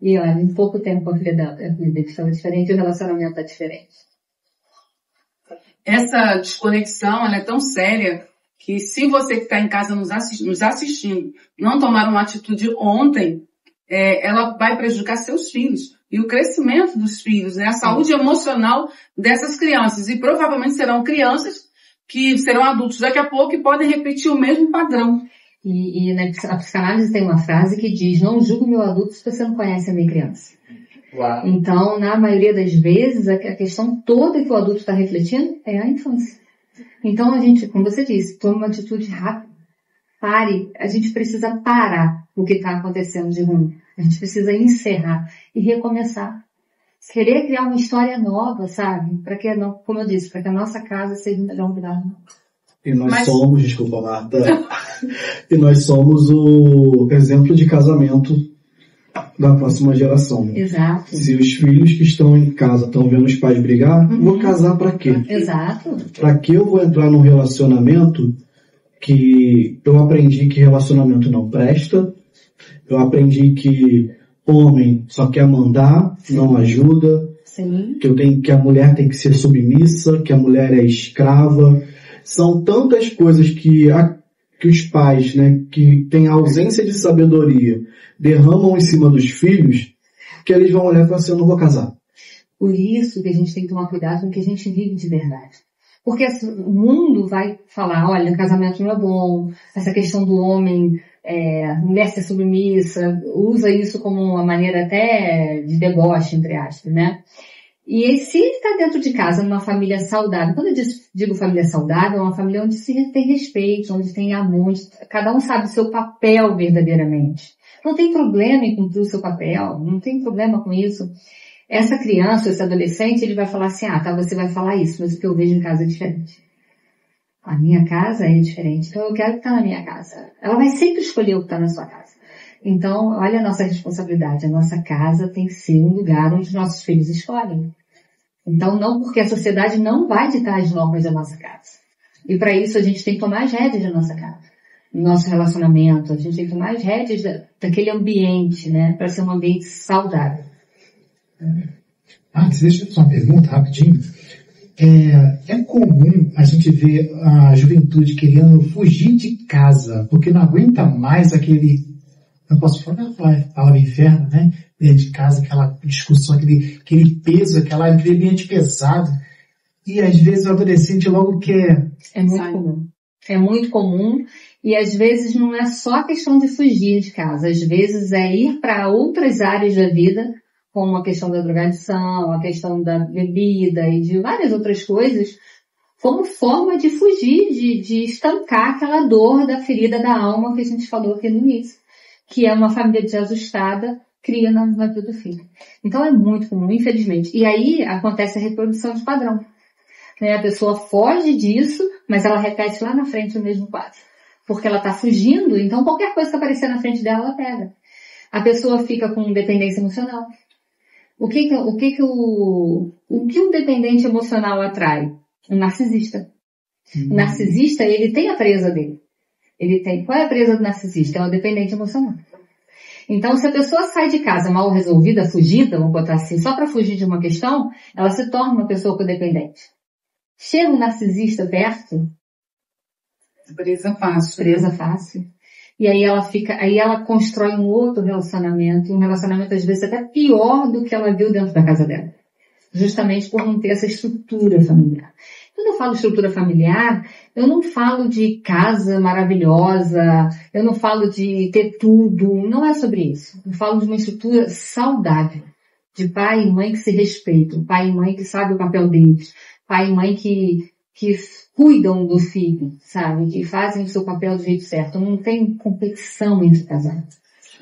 E olha, em pouco tempo a vida estava diferente e o relacionamento está diferente. Essa desconexão, ela é tão séria que se você que está em casa nos assistindo não tomar uma atitude ontem, ela vai prejudicar seus filhos e o crescimento dos filhos, né? A saúde emocional dessas crianças. E provavelmente serão crianças que serão adultos daqui a pouco e podem repetir o mesmo padrão. E a psicanálise tem uma frase que diz, não julgue meu adulto se você não conhece a minha criança. Uau. Então, na maioria das vezes, a questão toda que o adulto está refletindo é a infância. Então a gente, como você disse, toma uma atitude rápida. Pare. A gente precisa parar o que está acontecendo de ruim. A gente precisa encerrar e recomeçar. Querer criar uma história nova, sabe? Para que, como eu disse, para que a nossa casa seja um melhor lugar. E nós somos, desculpa Marta, e nós somos o exemplo de casamento da próxima geração. Exato. Se os filhos que estão em casa estão vendo os pais brigar, vou casar pra quê? Exato. Pra que eu vou entrar num relacionamento que eu aprendi que relacionamento não presta, eu aprendi que homem só quer mandar, não ajuda, Sim. que a mulher tem que ser submissa, que a mulher é escrava. São tantas coisas que os pais, né, que têm a ausência de sabedoria, derramam em cima dos filhos, que eles vão olhar e falar assim, eu não vou casar. Por isso que a gente tem que tomar cuidado com o que a gente vive de verdade. Porque o mundo vai falar, olha, o casamento não é bom, essa questão do homem, mulher ser submissa, usa isso como uma maneira até de deboche, entre aspas, né? E se ele está dentro de casa, numa família saudável, quando eu digo família saudável, é uma família onde se tem respeito, onde tem amor, onde cada um sabe o seu papel verdadeiramente. Não tem problema em cumprir o seu papel, não tem problema com isso. Essa criança, esse adolescente, ele vai falar assim, tá, você vai falar isso, mas o que eu vejo em casa é diferente. A minha casa é diferente, então eu quero que está na minha casa. Ela vai sempre escolher o que está na sua casa. Então, olha a nossa responsabilidade. A nossa casa tem que ser um lugar onde nossos filhos escolhem. Então, não porque a sociedade não vai ditar as normas da nossa casa. E para isso a gente tem que tomar as rédeas da nossa casa. No nosso relacionamento, a gente tem que tomar as rédeas daquele ambiente, né? Para ser um ambiente saudável. Deixa eu fazer uma pergunta rapidinho. É comum a gente ver a juventude querendo fugir de casa, porque não aguenta mais aquele, não posso falar a palavra inferno, né? Dentro de casa, aquela discussão, aquele peso, aquele ambiente pesado. E às vezes o adolescente logo quer. É muito comum. É muito comum. E às vezes não é só a questão de fugir de casa. Às vezes é ir para outras áreas da vida, como a questão da drogadição, a questão da bebida e de várias outras coisas, como forma de fugir, de estancar aquela dor da ferida da alma que a gente falou aqui no início, que é uma família desajustada, cria na vida do filho. Então é muito comum, infelizmente. E aí acontece a reprodução de padrão. Né? A pessoa foge disso, mas ela repete lá na frente o mesmo quadro. Porque ela está fugindo, então qualquer coisa que aparecer na frente dela, ela pega. A pessoa fica com dependência emocional. O que um dependente emocional atrai? Um narcisista. O narcisista, ele tem a presa dele. Qual é a presa do narcisista? É o dependente emocional. Então, se a pessoa sai de casa mal resolvida, fugida, vamos botar assim, só para fugir de uma questão, ela se torna uma pessoa codependente. Chega um narcisista perto, presa fácil. Presa fácil. E aí ela constrói um outro relacionamento, um relacionamento às vezes até pior do que ela viu dentro da casa dela. Justamente por não ter essa estrutura familiar. Quando eu falo estrutura familiar, eu não falo de casa maravilhosa, eu não falo de ter tudo, não é sobre isso. Eu falo de uma estrutura saudável, de pai e mãe que se respeitam, pai e mãe que sabem o papel deles, pai e mãe que cuidam do filho, sabe? Que fazem o seu papel do jeito certo. Não tem competição entre casais.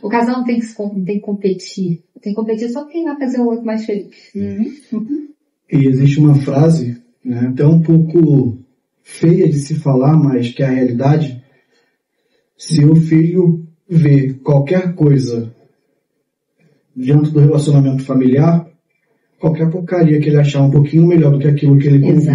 O casal não tem que competir. Tem que competir só quem vai fazer o outro mais feliz. E existe uma frase, né, até um pouco feia de se falar, mas que é a realidade. Se o filho vê qualquer coisa diante do relacionamento familiar, qualquer porcaria que ele achar um pouquinho melhor do que aquilo que ele convive,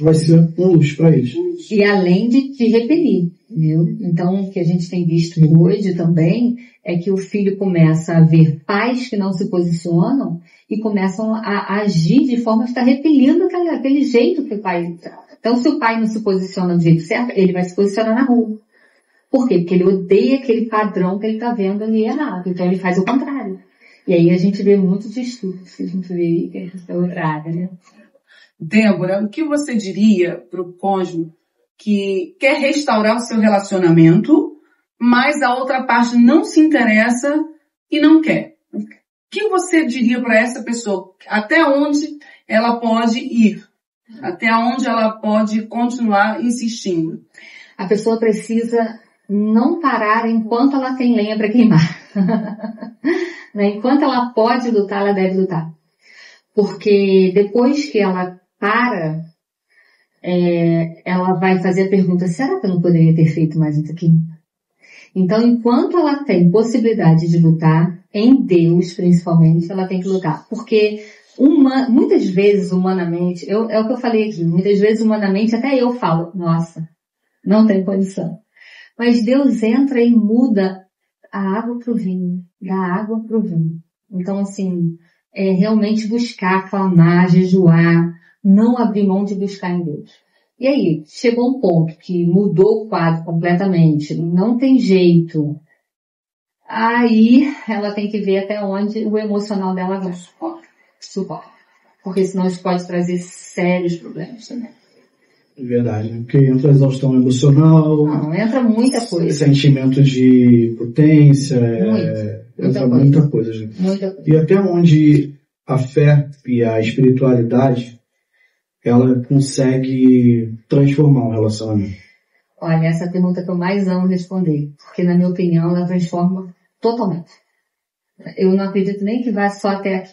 vai ser um luxo para eles. E além de repelir, viu? Então, o que a gente tem visto hoje também é que o filho começa a ver pais que não se posicionam e começam a agir de forma que está repelindo aquele jeito que o pai trata. Então, se o pai não se posiciona do jeito certo, ele vai se posicionar na rua. Por quê? Porque ele odeia aquele padrão que ele está vendo ali errado. Então, ele faz o contrário. E aí a gente vê muitos estudos que a gente vê que é horário, né? Débora, o que você diria para o cônjuge que quer restaurar o seu relacionamento, mas a outra parte não se interessa e não quer? O que você diria para essa pessoa? Até onde ela pode ir? Até onde ela pode continuar insistindo? A pessoa precisa não parar enquanto ela tem lenha para queimar. Enquanto ela pode lutar, ela deve lutar. Porque depois que ela para, ela vai fazer a pergunta, será que eu não poderia ter feito mais isso aqui? Então, enquanto ela tem possibilidade de lutar, em Deus principalmente, ela tem que lutar. Porque muitas vezes, humanamente, é o que eu falei aqui, muitas vezes humanamente até eu falo, nossa, não tem condição. Mas Deus entra e muda a água para o vinho, da água para o vinho. Então, assim, realmente buscar, clamar, jejuar, não abrir mão de buscar em Deus. E aí, chegou um ponto que mudou o quadro completamente, não tem jeito. Aí, ela tem que ver até onde o emocional dela vai. Suporta. Porque senão isso pode trazer sérios problemas também. Verdade, né? Porque entra exaustão emocional. Não, entra muita coisa. Sentimento de potência. Entra muita coisa, gente. Muita coisa. E até onde a fé e a espiritualidade, ela consegue transformar um relacionamento. Olha, essa é a pergunta que eu mais amo responder. Porque, na minha opinião, ela transforma totalmente. Eu não acredito nem que vá só até aqui.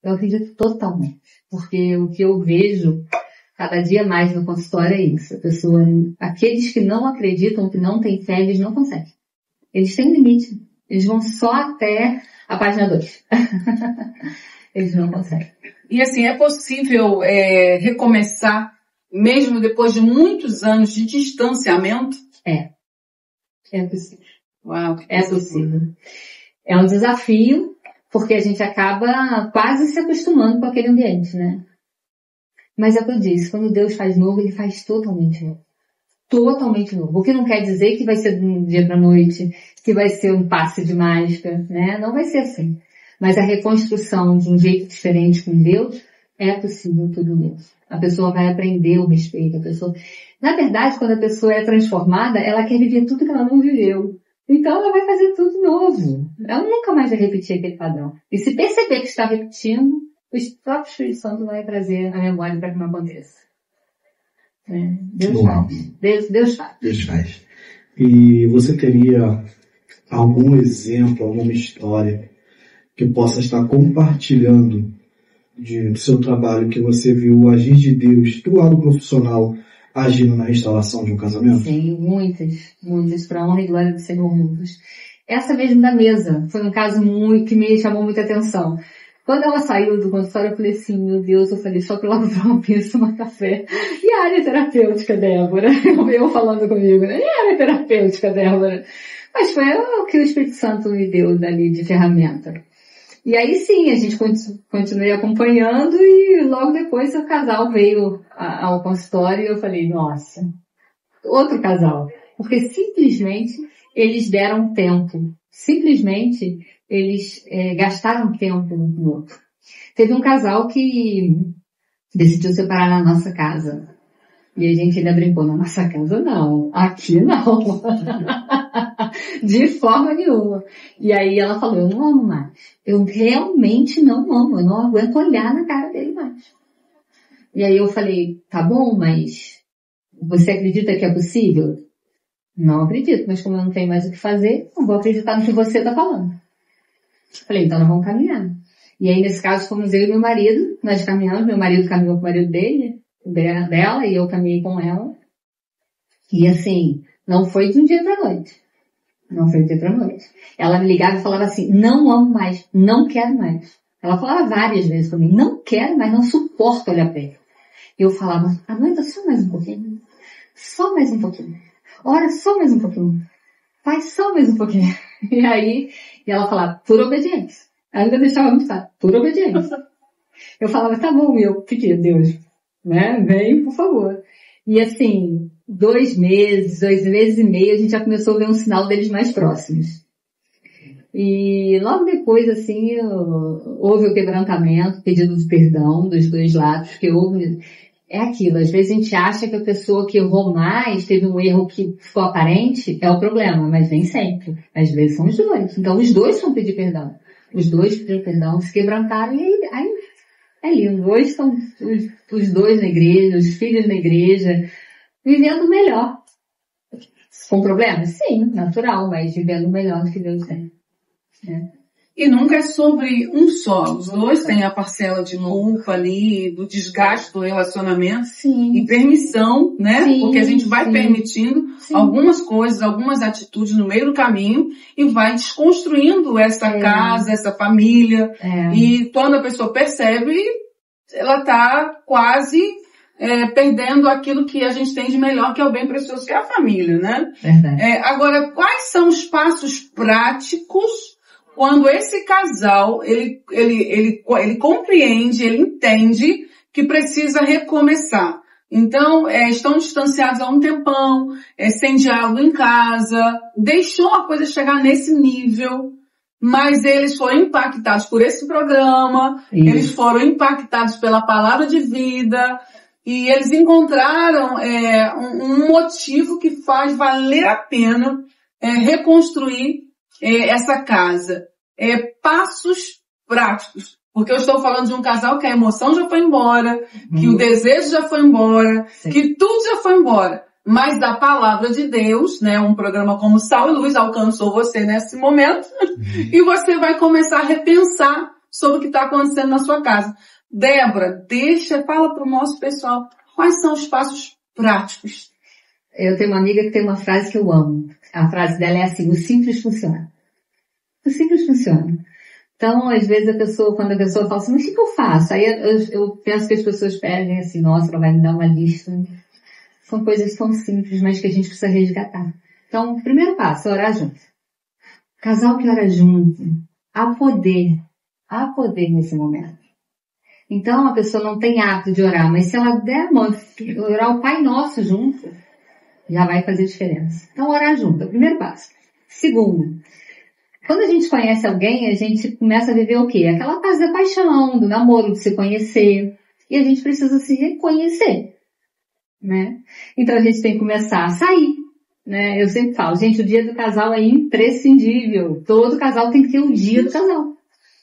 Eu acredito totalmente. Porque o que eu vejo cada dia mais no consultório é isso. Aqueles que não acreditam, que não têm fé, eles não conseguem. Eles têm limite. Eles vão só até a página 2. Eles não conseguem. E assim, é possível recomeçar, mesmo depois de muitos anos de distanciamento? É possível. Uau, É possível. É um desafio, porque a gente acaba quase se acostumando com aquele ambiente, né? Mas é o que eu disse, quando Deus faz novo, Ele faz totalmente novo. Totalmente novo. O que não quer dizer que vai ser de um dia para noite, que vai ser um passe de mágica, né? Não vai ser assim. Mas a reconstrução de um jeito diferente com Deus, é possível tudo isso. A pessoa vai aprender o respeito, Na verdade, quando a pessoa é transformada, ela quer viver tudo que ela não viveu. Então ela vai fazer tudo novo. Ela nunca mais vai repetir aquele padrão. E se perceber que está repetindo, o próprio Espírito Santo vai trazer a memória para que não aconteça. Deus faz. Deus faz. E você teria algum exemplo, alguma história que possa estar compartilhando do seu trabalho, que você viu o agir de Deus do lado profissional agindo na restauração de um casamento? Sim, muitas, para a honra e glória do Senhor, muitas. Essa mesmo da mesa, foi um caso que me chamou muita atenção. Quando ela saiu do consultório, eu falei assim, meu Deus, só que eu logo vou tomar café. E a área terapêutica, Débora? Eu falando comigo, né? E a área terapêutica, Débora? Mas foi o que o Espírito Santo me deu dali de ferramenta. E aí sim, a gente continuei acompanhando e logo depois o casal veio ao consultório e eu falei, nossa, outro casal. Porque simplesmente eles deram tempo. Simplesmente eles gastaram tempo um no outro. Teve um casal que decidiu separar na nossa casa. E a gente ainda brincou, na nossa casa não, aqui não. De forma nenhuma. E aí ela falou, eu não amo mais. Eu realmente não amo, eu não aguento olhar na cara dele mais. E aí eu falei, tá bom, mas você acredita que é possível? Não acredito, mas como eu não tenho mais o que fazer, não vou acreditar no que você está falando. Falei, então nós vamos caminhar. E aí nesse caso fomos eu e meu marido, nós caminhamos, meu marido caminhou com o marido dela e eu caminhei com ela. E assim, não foi de um dia pra noite. Não foi de um dia pra noite. Ela me ligava e falava assim, não amo mais, não quero mais. Ela falava várias vezes pra mim, não quero mais, não suporto olhar pra ele. Eu falava, aguenta só mais um pouquinho. Só mais um pouquinho. Ora, só mais um pouquinho. Faz só mais um pouquinho. E aí, ela falava, por obediência. Ainda deixava muito claro, por obediência. Eu falava, tá bom, meu pequeno Deus, né? Vem, por favor. E assim, 2 meses e meio, a gente já começou a ver um sinal deles mais próximos. E logo depois, assim, houve o quebrantamento, pedido de perdão dos 2 lados, porque houve... É aquilo, às vezes a gente acha que a pessoa que errou mais, teve um erro que ficou aparente, é o problema, mas nem sempre. Às vezes são os 2. Então os 2 vão pedir perdão. Os 2 pediram perdão, se quebrantaram e aí é lindo. Hoje estão os 2 na igreja, os filhos na igreja, vivendo melhor. Com problemas? Sim, natural, mas vivendo melhor do que Deus tem. E nunca é sobre um só. Os 2 têm a parcela de culpa ali, do desgaste do relacionamento. Sim. E permissão, né? Sim, porque a gente vai permitindo sim. algumas coisas, algumas atitudes no meio do caminho e vai desconstruindo essa casa, essa família. E quando a pessoa percebe, ela tá quase perdendo aquilo que a gente tem de melhor, que é o bem precioso, que é a família, né? Verdade. Agora, quais são os passos práticos quando esse casal, ele compreende, ele entende que precisa recomeçar? Então, estão distanciados há um tempão, sem diálogo em casa, deixou a coisa chegar nesse nível, mas eles foram impactados por esse programa, eles foram impactados pela palavra de vida, e eles encontraram um motivo que faz valer a pena reconstruir essa casa. Passos práticos. Porque eu estou falando de um casal que a emoção já foi embora, que o desejo já foi embora, sim, que tudo já foi embora. Mas da palavra de Deus, né, um programa como Sal e Luz alcançou você nesse momento, e você vai começar a repensar sobre o que está acontecendo na sua casa. Débora, fala para o nosso pessoal, quais são os passos práticos? Eu tenho uma amiga que tem uma frase que eu amo. A frase dela é assim: o simples funciona. O simples funciona. Então, às vezes quando a pessoa fala assim, mas o que eu faço? Aí eu penso que as pessoas pedem assim, nossa, ela vai me dar uma lista. São coisas tão simples, mas que a gente precisa resgatar. Então, o primeiro passo é orar junto. Casal que ora junto, há poder nesse momento. Então, a pessoa não tem hábito de orar, mas se ela der orar o Pai Nosso junto, já vai fazer diferença. Então, orar junto é o primeiro passo. Segundo, quando a gente conhece alguém, a gente começa a viver o quê? Aquela fase da paixão, do namoro, de se conhecer. E a gente precisa se reconhecer, né? Então a gente tem que começar a sair, né? Eu sempre falo, gente, o dia do casal é imprescindível. Todo casal tem que ter o dia do casal.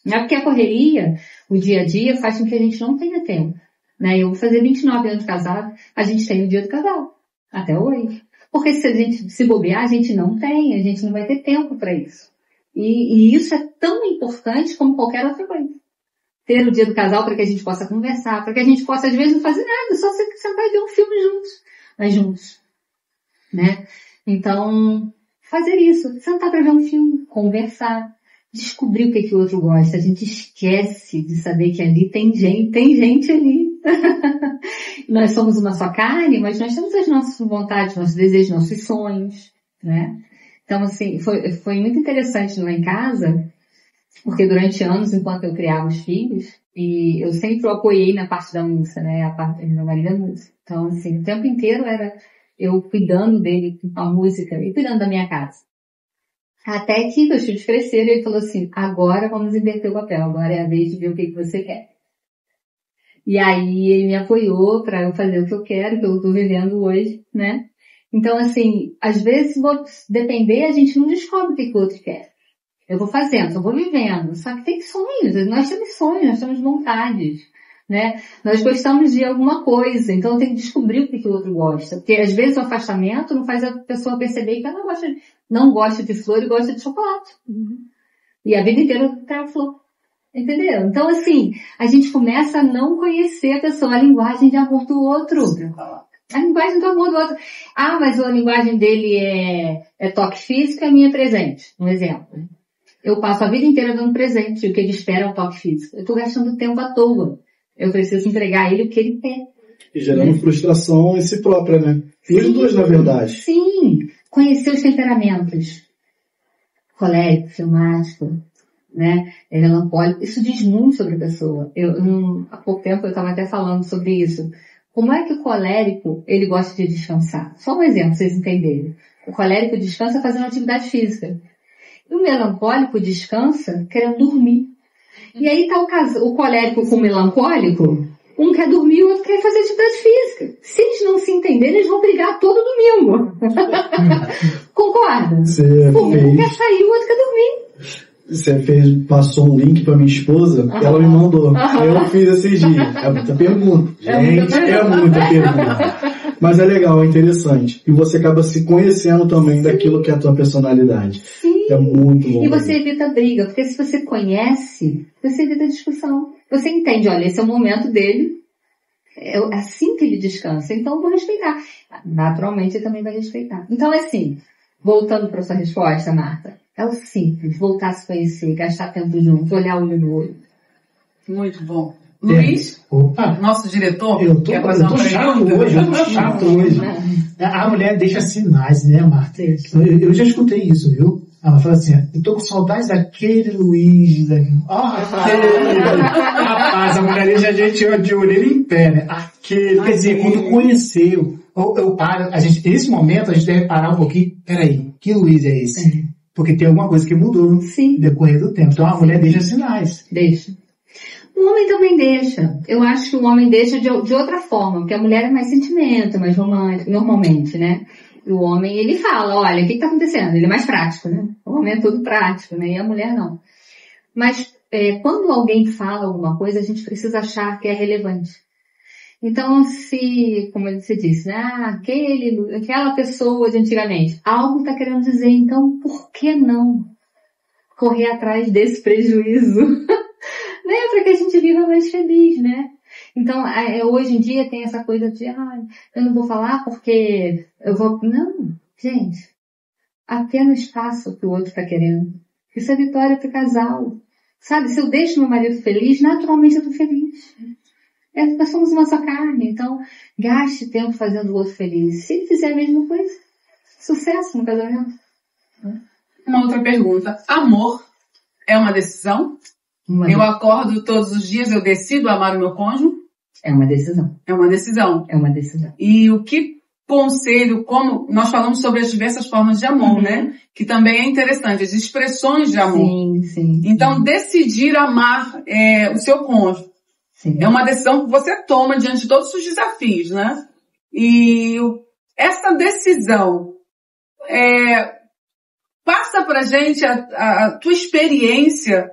Não é porque a correria, o dia a dia, faz com que a gente não tenha tempo, né? Eu vou fazer 29 anos de casado, a gente tem o dia do casal. Até hoje. Porque se a gente se bobear, a gente não vai ter tempo para isso. E isso é tão importante como qualquer outra coisa. Ter o dia do casal para que a gente possa conversar, para que a gente possa, às vezes, não fazer nada, só sentar e ver um filme juntos, mas juntos, né? Então, fazer isso, sentar para ver um filme, conversar, descobrir o que o outro gosta. A gente esquece de saber que ali tem gente ali. Nós somos uma só carne, mas nós temos as nossas vontades, nossos desejos, nossos sonhos, né? Então, assim, foi muito interessante lá em casa, porque durante anos, enquanto eu criava os filhos, e eu sempre o apoiei na parte da música, né? A parte do meu marido da música. Então, assim, o tempo inteiro era eu cuidando dele com a música e cuidando da minha casa. Até que meus filhos cresceram e ele falou assim, agora vamos inverter o papel, agora é a vez de ver o que você quer. E aí ele me apoiou para eu fazer o que eu quero, que eu estou vivendo hoje, né? Então, assim, às vezes, se depender, a gente não descobre o que o outro quer. Eu vou fazendo, eu vou vivendo. Só que tem sonhos, nós temos vontades, né? Nós gostamos de alguma coisa, então tem que descobrir o que o outro gosta. Porque às vezes o afastamento não faz a pessoa perceber que ela não gosta de flor e gosta de chocolate. E a vida inteira eu quero flor. Entendeu? Então, assim, a gente começa a não conhecer a pessoa, a linguagem de amor do outro. A linguagem do amor do outro. Ah, mas a linguagem dele é toque físico e a minha é presente. Um exemplo. Eu passo a vida inteira dando presente, e o que ele espera é o toque físico. Eu estou gastando tempo à toa. Eu preciso entregar a ele o que ele quer. E gerando frustração em si própria, né? E os dois, na verdade. Sim. Conhecer os temperamentos. Colérico, filmático, né? Melancólico. Isso diz muito sobre a pessoa. Há pouco tempo eu estava até falando sobre isso. Como é que o colérico, ele gosta de descansar? Só um exemplo, pra vocês entenderem. O colérico descansa fazendo atividade física. E o melancólico descansa querendo dormir. E aí tá o colérico com o melancólico, um quer dormir e o outro quer fazer atividade física. Se eles não se entenderem, eles vão brigar todo domingo. Concorda? Um quer sair, o outro quer dormir. Você passou um link pra minha esposa, ela me mandou. Eu fiz esses dias. É muita pergunta. Gente, é muita pergunta. Mas é legal, é interessante. E você acaba se conhecendo também daquilo que é a tua personalidade. Sim. É muito bom. E você evita briga, porque se você conhece, você evita discussão. Você entende, olha, esse é o momento dele, é assim que ele descansa, então eu vou respeitar. Naturalmente, ele também vai respeitar. Então, é assim, voltando para sua resposta, Marta, é o simples, voltar a se conhecer, gastar tempo junto, olhar olho no olho. Muito bom. Luiz, nosso diretor, quer fazer uma pergunta? Eu tô chato hoje. A mulher deixa sinais, né, Marta? Eu já escutei isso, viu? Ela fala assim, eu tô com saudades daquele Luiz, rapaz, a mulher deixa a gente de orelha em pé, né? Aquele, quer dizer, quando conheceu, eu paro, nesse momento a gente deve parar um pouquinho, peraí, que Luiz é esse? Porque tem alguma coisa que mudou no decorrer do tempo. Então a mulher deixa sinais. Deixa. O homem também deixa. Eu acho que o homem deixa de outra forma, porque a mulher é mais sentimento, mais romântica, normalmente, né? E o homem, ele fala, olha, o que está acontecendo? Ele é mais prático, né? O homem é tudo prático, né? E a mulher não. Mas quando alguém fala alguma coisa, a gente precisa achar que é relevante. Então, como você disse, né? Aquela pessoa de antigamente, algo está querendo dizer, então por que não correr atrás desse prejuízo? Né? Para que a gente viva mais feliz, né? Então, hoje em dia tem essa coisa de, eu não vou falar porque eu vou... Não, gente. Apenas faça o que o outro está querendo. Isso é vitória para o casal. Sabe, se eu deixo meu marido feliz, naturalmente eu estou feliz. Nós somos uma só carne, então gaste tempo fazendo o outro feliz. Se ele fizer a mesma coisa, sucesso no casamento. Uma outra pergunta. Amor é uma decisão? Eu acordo todos os dias, eu decido amar o meu cônjuge? É uma decisão. É uma decisão. É uma decisão. E o que conselho, como nós falamos sobre as diversas formas de amor, né? Que também é interessante, as expressões de amor. Sim. Então, decidir amar o seu cônjuge. Sim. É uma decisão que você toma diante de todos os desafios, né? E essa decisão, passa pra gente a tua experiência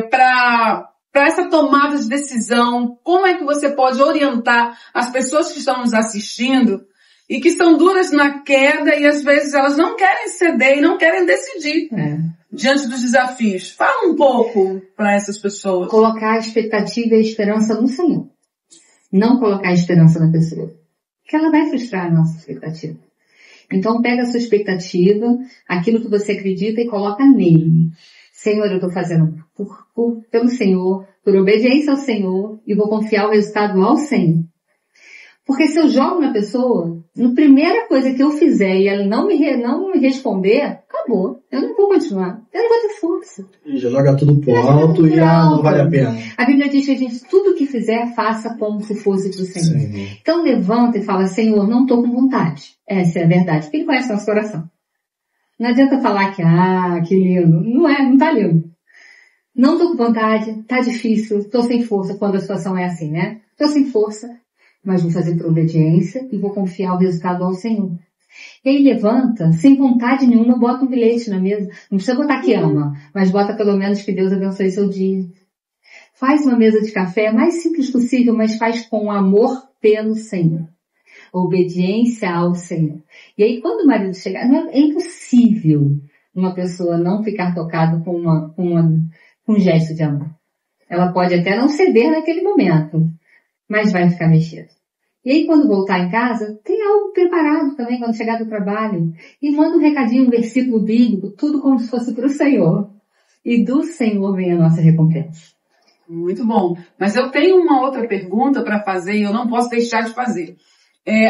para essa tomada de decisão. Como é que você pode orientar as pessoas que estão nos assistindo e que são duras na queda e às vezes elas não querem ceder e não querem decidir diante dos desafios? Fala um pouco para essas pessoas. Colocar a expectativa e a esperança no Senhor. Não colocar a esperança na pessoa. Porque ela vai frustrar a nossa expectativa. Então pega a sua expectativa, aquilo que você acredita e coloca nele. Senhor, eu estou fazendo pelo Senhor, por obediência ao Senhor, e vou confiar o resultado ao Senhor. Porque se eu jogo na pessoa, a primeira coisa que eu fizer e ela não me responder, acabou. Eu não vou continuar. Eu não vou ter força. E já joga tudo pro alto e não vale a pena. A Bíblia diz que a gente, tudo que fizer, faça como se fosse pro Senhor. Sim. Então levanta e fala, Senhor, não estou com vontade. Essa é a verdade. Porque Ele conhece o nosso coração. Não adianta falar que lindo. Não tá lindo. Não tô com vontade, tá difícil, tô sem força quando a situação é assim, né? Tô sem força, mas vou fazer por obediência e vou confiar o resultado ao Senhor. E aí levanta, sem vontade nenhuma, bota um bilhete na mesa. Não precisa botar que ama, mas bota pelo menos que Deus abençoe seu dia. Faz uma mesa de café mais simples possível, mas faz com amor pelo Senhor. Obediência ao Senhor. E aí quando o marido chegar, é impossível uma pessoa não ficar tocada com um gesto de amor. Ela pode até não ceder naquele momento, mas vai ficar mexida. E aí quando voltar em casa, tem algo preparado também quando chegar do trabalho. E manda um recadinho, um versículo bíblico, tudo como se fosse para o Senhor. E do Senhor vem a nossa recompensa. Muito bom. Mas eu tenho uma outra pergunta para fazer e eu não posso deixar de fazer.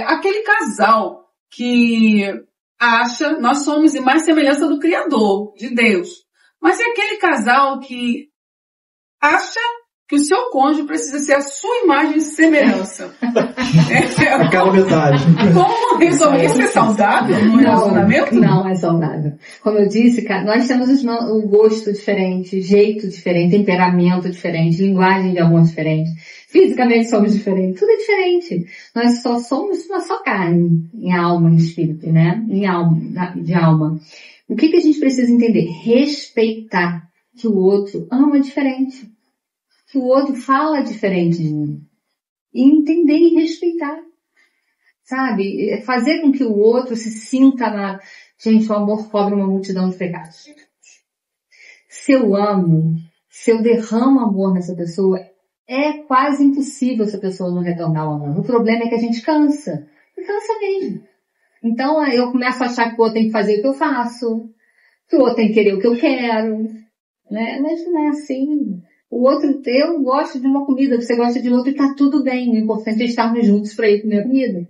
Aquele casal que acha, nós somos imagem e semelhança do Criador, de Deus. Mas é aquele casal que acha que o seu cônjuge precisa ser a sua imagem e semelhança. Aquela metade. Como resolver? Isso é saudável no relacionamento? Não é saudável. Como eu disse, nós temos o gosto diferente, jeito diferente, temperamento diferente, linguagem de amor diferente. Fisicamente somos diferentes. Tudo é diferente. Nós só somos uma só carne, em alma, em espírito, né? De alma. O que a gente precisa entender? Respeitar que o outro ama diferente. Que o outro fala diferente de mim. E entender e respeitar. Sabe? Fazer com que o outro se sinta Gente, o amor cobre uma multidão de pecados. Se eu amo, se eu derramo amor nessa pessoa, é quase impossível essa pessoa não retornar o amor. O problema é que a gente cansa. E cansa mesmo. Então eu começo a achar que o outro tem que fazer o que eu faço. Que o outro tem que querer o que eu quero. Né? Mas não é assim. O outro, eu gosto de uma comida, você gosta de outra e tá tudo bem. O importante é estarmos juntos para ir comer a comida.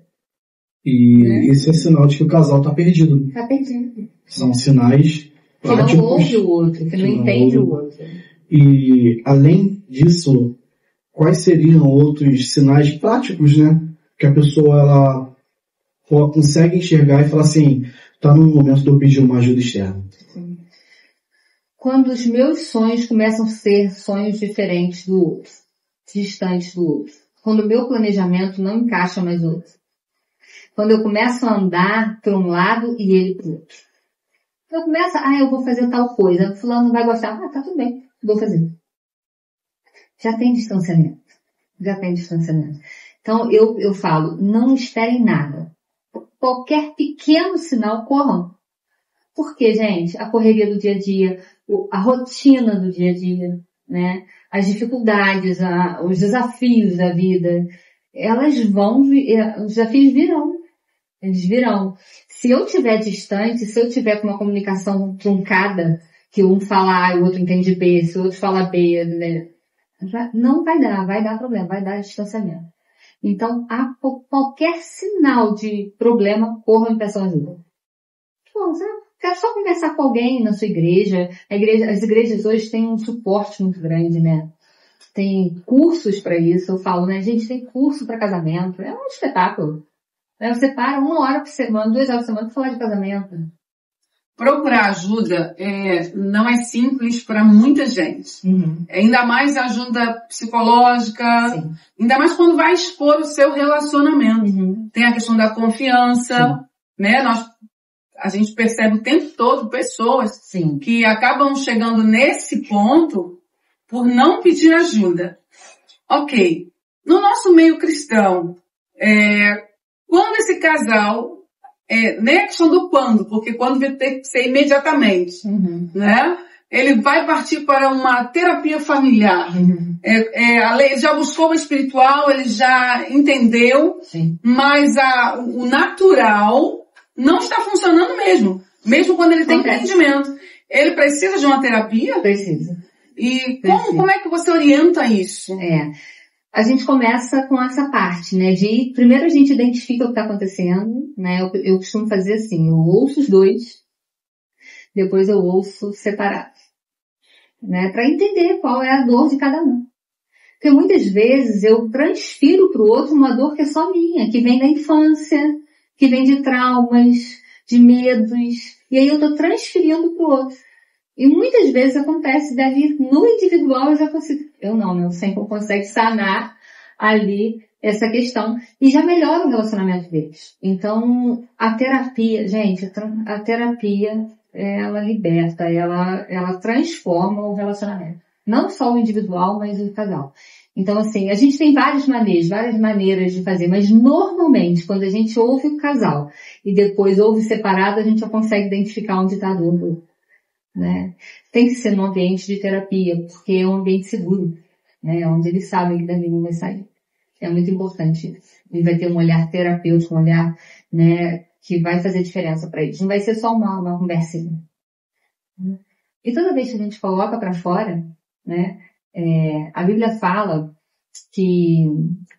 E esse é sinal de que o casal tá perdido. Tá perdido. São sinais práticos. Que não ouve o outro, que não entende o outro. E, além disso, quais seriam outros sinais práticos, né? Que a pessoa, ela consegue enxergar e falar assim, tá no momento de eu pedir uma ajuda externa. Quando os meus sonhos começam a ser sonhos diferentes do outro. distante do outro. Quando o meu planejamento não encaixa mais no outro. Quando eu começo a andar para um lado e ele para o outro. Eu começo, eu vou fazer tal coisa. Fulano não vai gostar. Tá tudo bem, vou fazer. Já tem distanciamento. Então eu falo, não esperem nada. Qualquer pequeno sinal, corram. Porque, gente, a correria do dia a dia, a rotina do dia a dia, né? As dificuldades, os desafios da vida, os desafios virão. Eles virão. Se eu estiver distante, se eu tiver com uma comunicação truncada, que um fala A e o outro entende B, se o outro fala B, né? Não vai dar problema, vai dar distanciamento. Então, qualquer sinal de problema, corra e peça ajuda. Quero só conversar com alguém na sua igreja. As igrejas hoje têm um suporte muito grande, né? Tem cursos para isso. Eu falo, né? Gente, tem curso para casamento. É um espetáculo. Você para 1 hora por semana, 2 horas por semana para falar de casamento. Procurar ajuda não é simples para muita gente. Uhum. Ainda mais ajuda psicológica. Sim. Ainda mais quando vai expor o seu relacionamento. Uhum. Tem a questão da confiança. Sim. Né? A gente percebe o tempo todo pessoas Sim. que acabam chegando nesse ponto por não pedir ajuda. Ok. No nosso meio cristão, quando esse casal, nem a questão do quando, porque quando vai ter que ser imediatamente, uhum. né? Ele vai partir para uma terapia familiar. Uhum. Ele já buscou o espiritual, ele já entendeu, Sim. mas o natural não está funcionando mesmo quando ele tem entendimento. Ele precisa de uma terapia? Precisa. E como é que você orienta isso? A gente começa com essa parte, né, primeiro a gente identifica o que está acontecendo, né, eu costumo fazer assim, eu ouço os dois, depois eu ouço separados, né, para entender qual é a dor de cada um. Porque muitas vezes eu transfiro para o outro uma dor que é só minha, que vem da infância, que vem de traumas, de medos, e aí eu estou transferindo para o outro. E muitas vezes acontece dali no individual eu já consigo, eu sempre consigo sanar ali essa questão e já melhora o relacionamento deles. Então, a terapia, gente, a terapia, ela liberta, ela transforma o relacionamento. Não só o individual, mas o casal. Então, assim, a gente tem várias maneiras de fazer, mas normalmente, quando a gente ouve o casal e depois ouve separado, a gente já consegue identificar onde está a dor. Né? Tem que ser num ambiente de terapia, porque é um ambiente seguro, né? Onde eles sabem que dali não vai sair. É muito importante. Ele vai ter um olhar terapêutico, um olhar, né, que vai fazer diferença para eles. Não vai ser só uma conversinha. E toda vez que a gente coloca para fora, né, a Bíblia fala que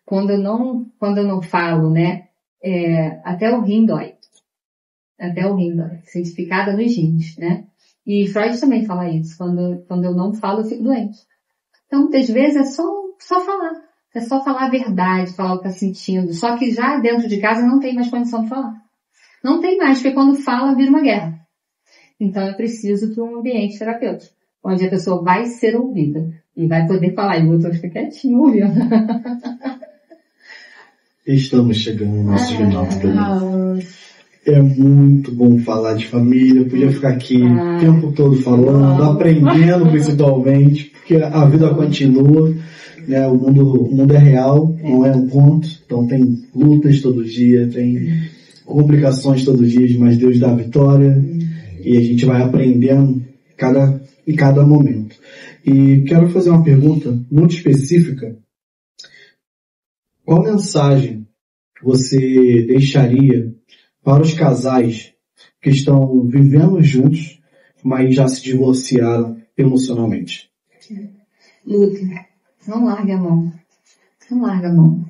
quando eu não falo, né, até o rim dói. Até o rim dói. Certificada nos rins, né? E Freud também fala isso. Quando eu não falo, eu fico doente. Então, muitas vezes é só falar. É só falar a verdade, falar o que está sentindo. Só que já dentro de casa não tem mais condição de falar. Não tem mais, porque quando fala, vira uma guerra. Então, eu preciso de um ambiente terapêutico, onde a pessoa vai ser ouvida. E vai poder falar. E o outro fica quietinho, ouvindo. Estamos chegando no nosso final do programa. É muito bom falar de família, eu podia ficar aqui o tempo todo falando, aprendendo principalmente, porque a vida continua, né? O mundo é real, não é um conto, então tem lutas todo dia, tem complicações todo dia, mas Deus dá a vitória e a gente vai aprendendo em cada momento. E quero fazer uma pergunta muito específica. Qual mensagem você deixaria para os casais que estão vivendo juntos, mas já se divorciaram emocionalmente? Luta. Não larga a mão. Não larga a mão.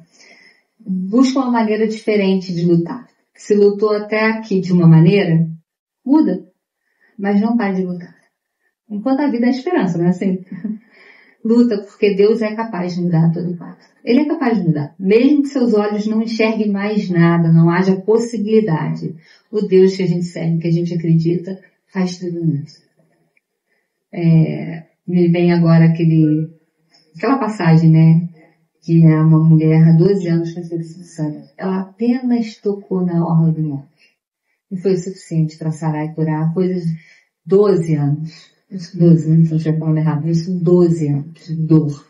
Busca uma maneira diferente de lutar. Se lutou até aqui de uma maneira, muda. Mas não pare de lutar. Enquanto a vida é esperança, não é assim? Luta, porque Deus é capaz de mudar todo o quadro. Ele é capaz de mudar. Mesmo que seus olhos não enxerguem mais nada, não haja possibilidade. O Deus que a gente serve, que a gente acredita, faz tudo isso. Me vem agora aquela passagem, né? que é uma mulher há 12 anos com infecção. Ela apenas tocou na orla do monte. E foi suficiente para sarar e curar coisas de 12 anos. 12, não estou falando errado, isso 12 anos de dor.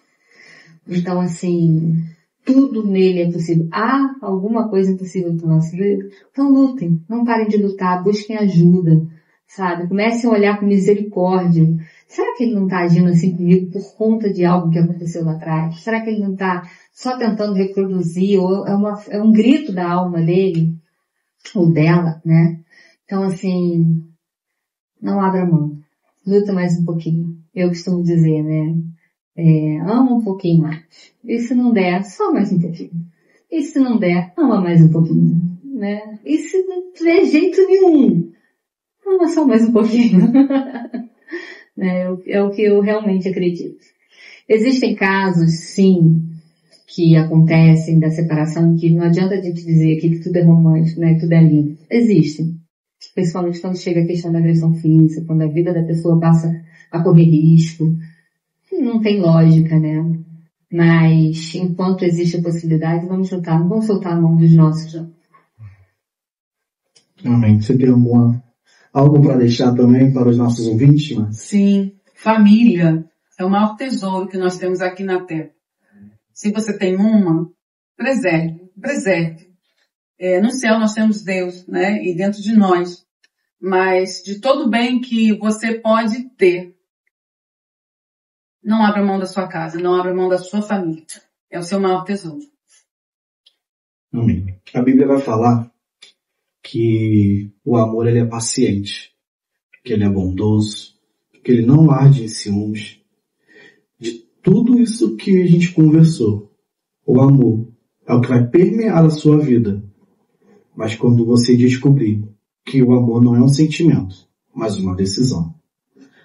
Então, assim, tudo nele é possível. Há alguma coisa impossível para o nosso Deus? Então lutem, não parem de lutar, busquem ajuda, sabe? Comecem a olhar com misericórdia. Será que ele não está agindo assim comigo por conta de algo que aconteceu lá atrás? Será que ele não está só tentando reproduzir? Ou é um grito da alma dele? Ou dela, né? Então, assim, não abra mão. Luta mais um pouquinho. Eu costumo dizer, né? Ama um pouquinho mais. E se não der, só mais um pouquinho. E se não der, ama mais um pouquinho, né? E se não tiver jeito nenhum, ama só mais um pouquinho. É o que eu realmente acredito. Existem casos, sim, que acontecem da separação, que não adianta a gente dizer aqui que tudo é romântico, né? Que tudo é lindo. Existem. Principalmente quando chega a questão da agressão física, quando a vida da pessoa passa a correr risco. Não tem lógica, né? Mas, enquanto existe a possibilidade, vamos lutar. Não vamos soltar a mão dos nossos, não. Amém. Você tem algo para deixar também para os nossos ouvintes, mano? Sim. Família é o maior tesouro que nós temos aqui na Terra. Se você tem uma, preserve. No céu nós temos Deus, né? E dentro de nós. Mas de todo bem que você pode ter, não abra mão da sua casa, não abra mão da sua família. É o seu maior tesouro. Amém. A Bíblia vai falar que o amor ele é paciente, que ele é bondoso, que ele não arde em ciúmes. De tudo isso que a gente conversou, o amor é o que vai permear a sua vida. Mas quando você descobrir que o amor não é um sentimento, mas uma decisão.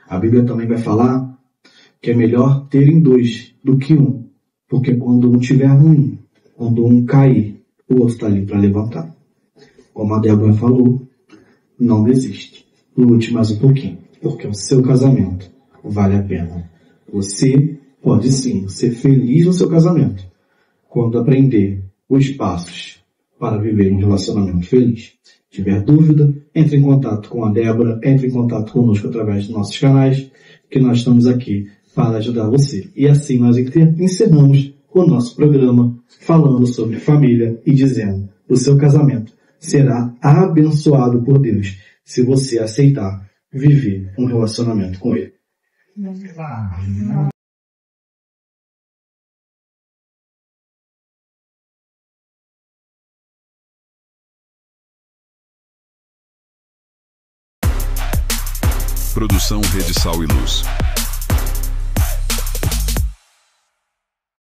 A Bíblia também vai falar que é melhor terem dois do que um, porque quando um tiver ruim, quando um cair, o outro está ali para levantar. Como a Débora falou, não desiste. Lute mais um pouquinho, porque o seu casamento vale a pena. Você pode sim ser feliz no seu casamento, quando aprender os passos para viver um relacionamento feliz. Se tiver dúvida, entre em contato com a Débora, entre em contato conosco através dos nossos canais, que nós estamos aqui para ajudar você. E assim nós encerramos o nosso programa falando sobre família e dizendo: o seu casamento será abençoado por Deus se você aceitar viver um relacionamento com Ele. Produção Rede Sal e Luz.